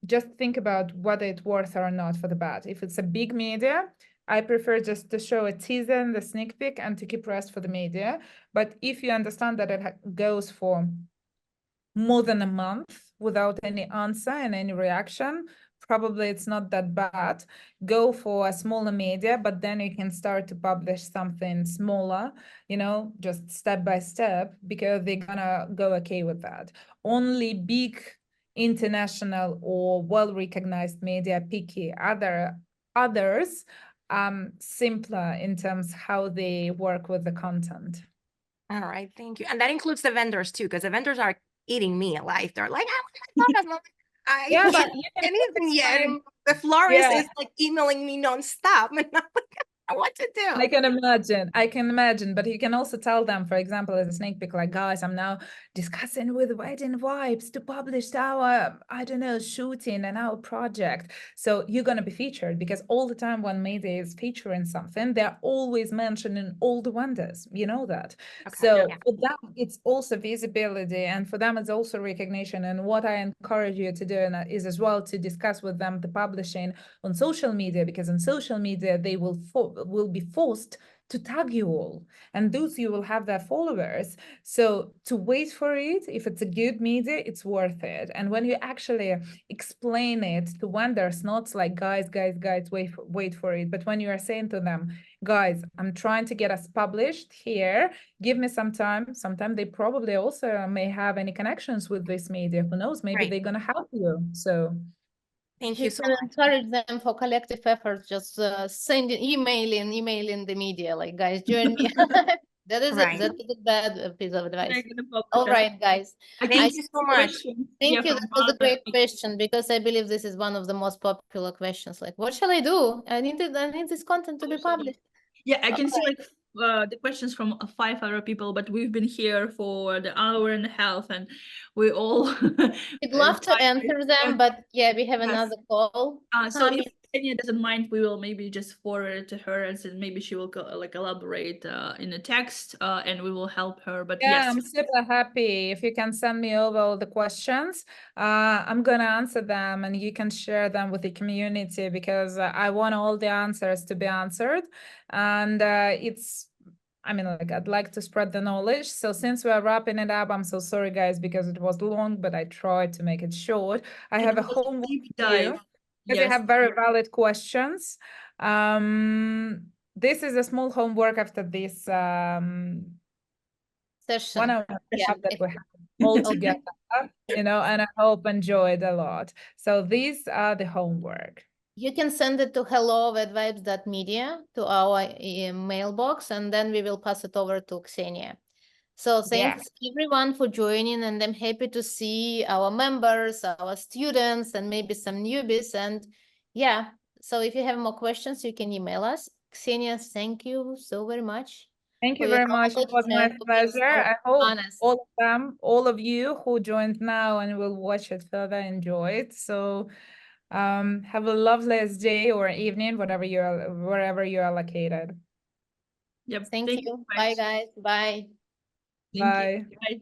just think about whether it's worth or not for the bad. If it's a big media, I prefer just to show a teaser and the sneak peek and to keep rest for the media. But if you understand that it goes for more than a month without any answer and any reaction, probably it's not that bad. Go for a smaller media, but then you can start to publish something smaller, you know, just step by step, because they're gonna go okay with that. Only big international or well-recognized media picky. Others simpler in terms how they work with the content. All right, thank you. And that includes the vendors too, because the vendors are eating me alive. They're like, I Yeah, but can't you get can anything yet. explain- And the florist Yeah. is like emailing me nonstop. And I'm like, I don't know what to do. I can imagine, but you can also tell them, for example, as a sneak peek, like, guys, I'm now discussing with Wedding Vibes to publish our, I don't know, shooting and our project. So you're going to be featured, because all the time when media is featuring something, they're always mentioning all the wonders, you know that. Okay, So yeah. for them, it's also visibility, and for them, it's also recognition. And what I encourage you to do is as well to discuss with them the publishing on social media, because on social media, they will be forced to tag you all, and those you will have their followers. So to wait for it, if it's a good media, it's worth it. And when you actually explain it to vendors, not like, guys, wait for it, but when you are saying to them, guys, I'm trying to get us published here, give me some time. Sometimes they probably also may have any connections with this media, who knows, maybe Right. they're going to help you. So Thank You you so can much. encourage them for collective efforts, just emailing the media, like, guys, join me. That's Right. a good bad piece of advice. They're gonna publish All us. right, guys. I can Thank see you so much. questions, Thank yeah, you. from That was a Barbara. great question, because I believe this is one of the most popular questions. Like, what shall I do? I need this content to be published. Yeah, I can see like the questions from 5 other people, but we've been here for the hour and a half, and we all. We'd love to answer them, but yeah, we have Yes. another call. So coming. if Ksenia doesn't mind, we will maybe just forward it to her, and then maybe she will like elaborate in the text, and we will help her. But yeah, yes, I'm super happy if you can send me over all the questions. I'm gonna answer them, and you can share them with the community, because I want all the answers to be answered. And I mean, like, I'd like to spread the knowledge. So since we're wrapping it up, I'm so sorry, guys, because it was long, but I tried to make it short. I have a it was homework deep for you, dive. because you Yes. have very valid questions. This is a small homework after this Session. one of Yeah, that we have all together, you know, and I hope enjoyed a lot. So these are the homework. You can send it to hello@vibes.media to our mailbox, and then we will pass it over to Ksenia. So thanks everyone for joining, and I'm happy to see our members, our students, and maybe some newbies. And yeah, so if you have more questions, you can email us. Ksenia, thank you so very much. Thank you for your very much. It knowledge was my and for being pleasure. so I hope honest. all of you who joined now and will watch it further enjoy it. So have a lovely day or evening, wherever you are located. Yep. Thank you. so Bye, much. guys. Bye. Thank Bye. you. Bye.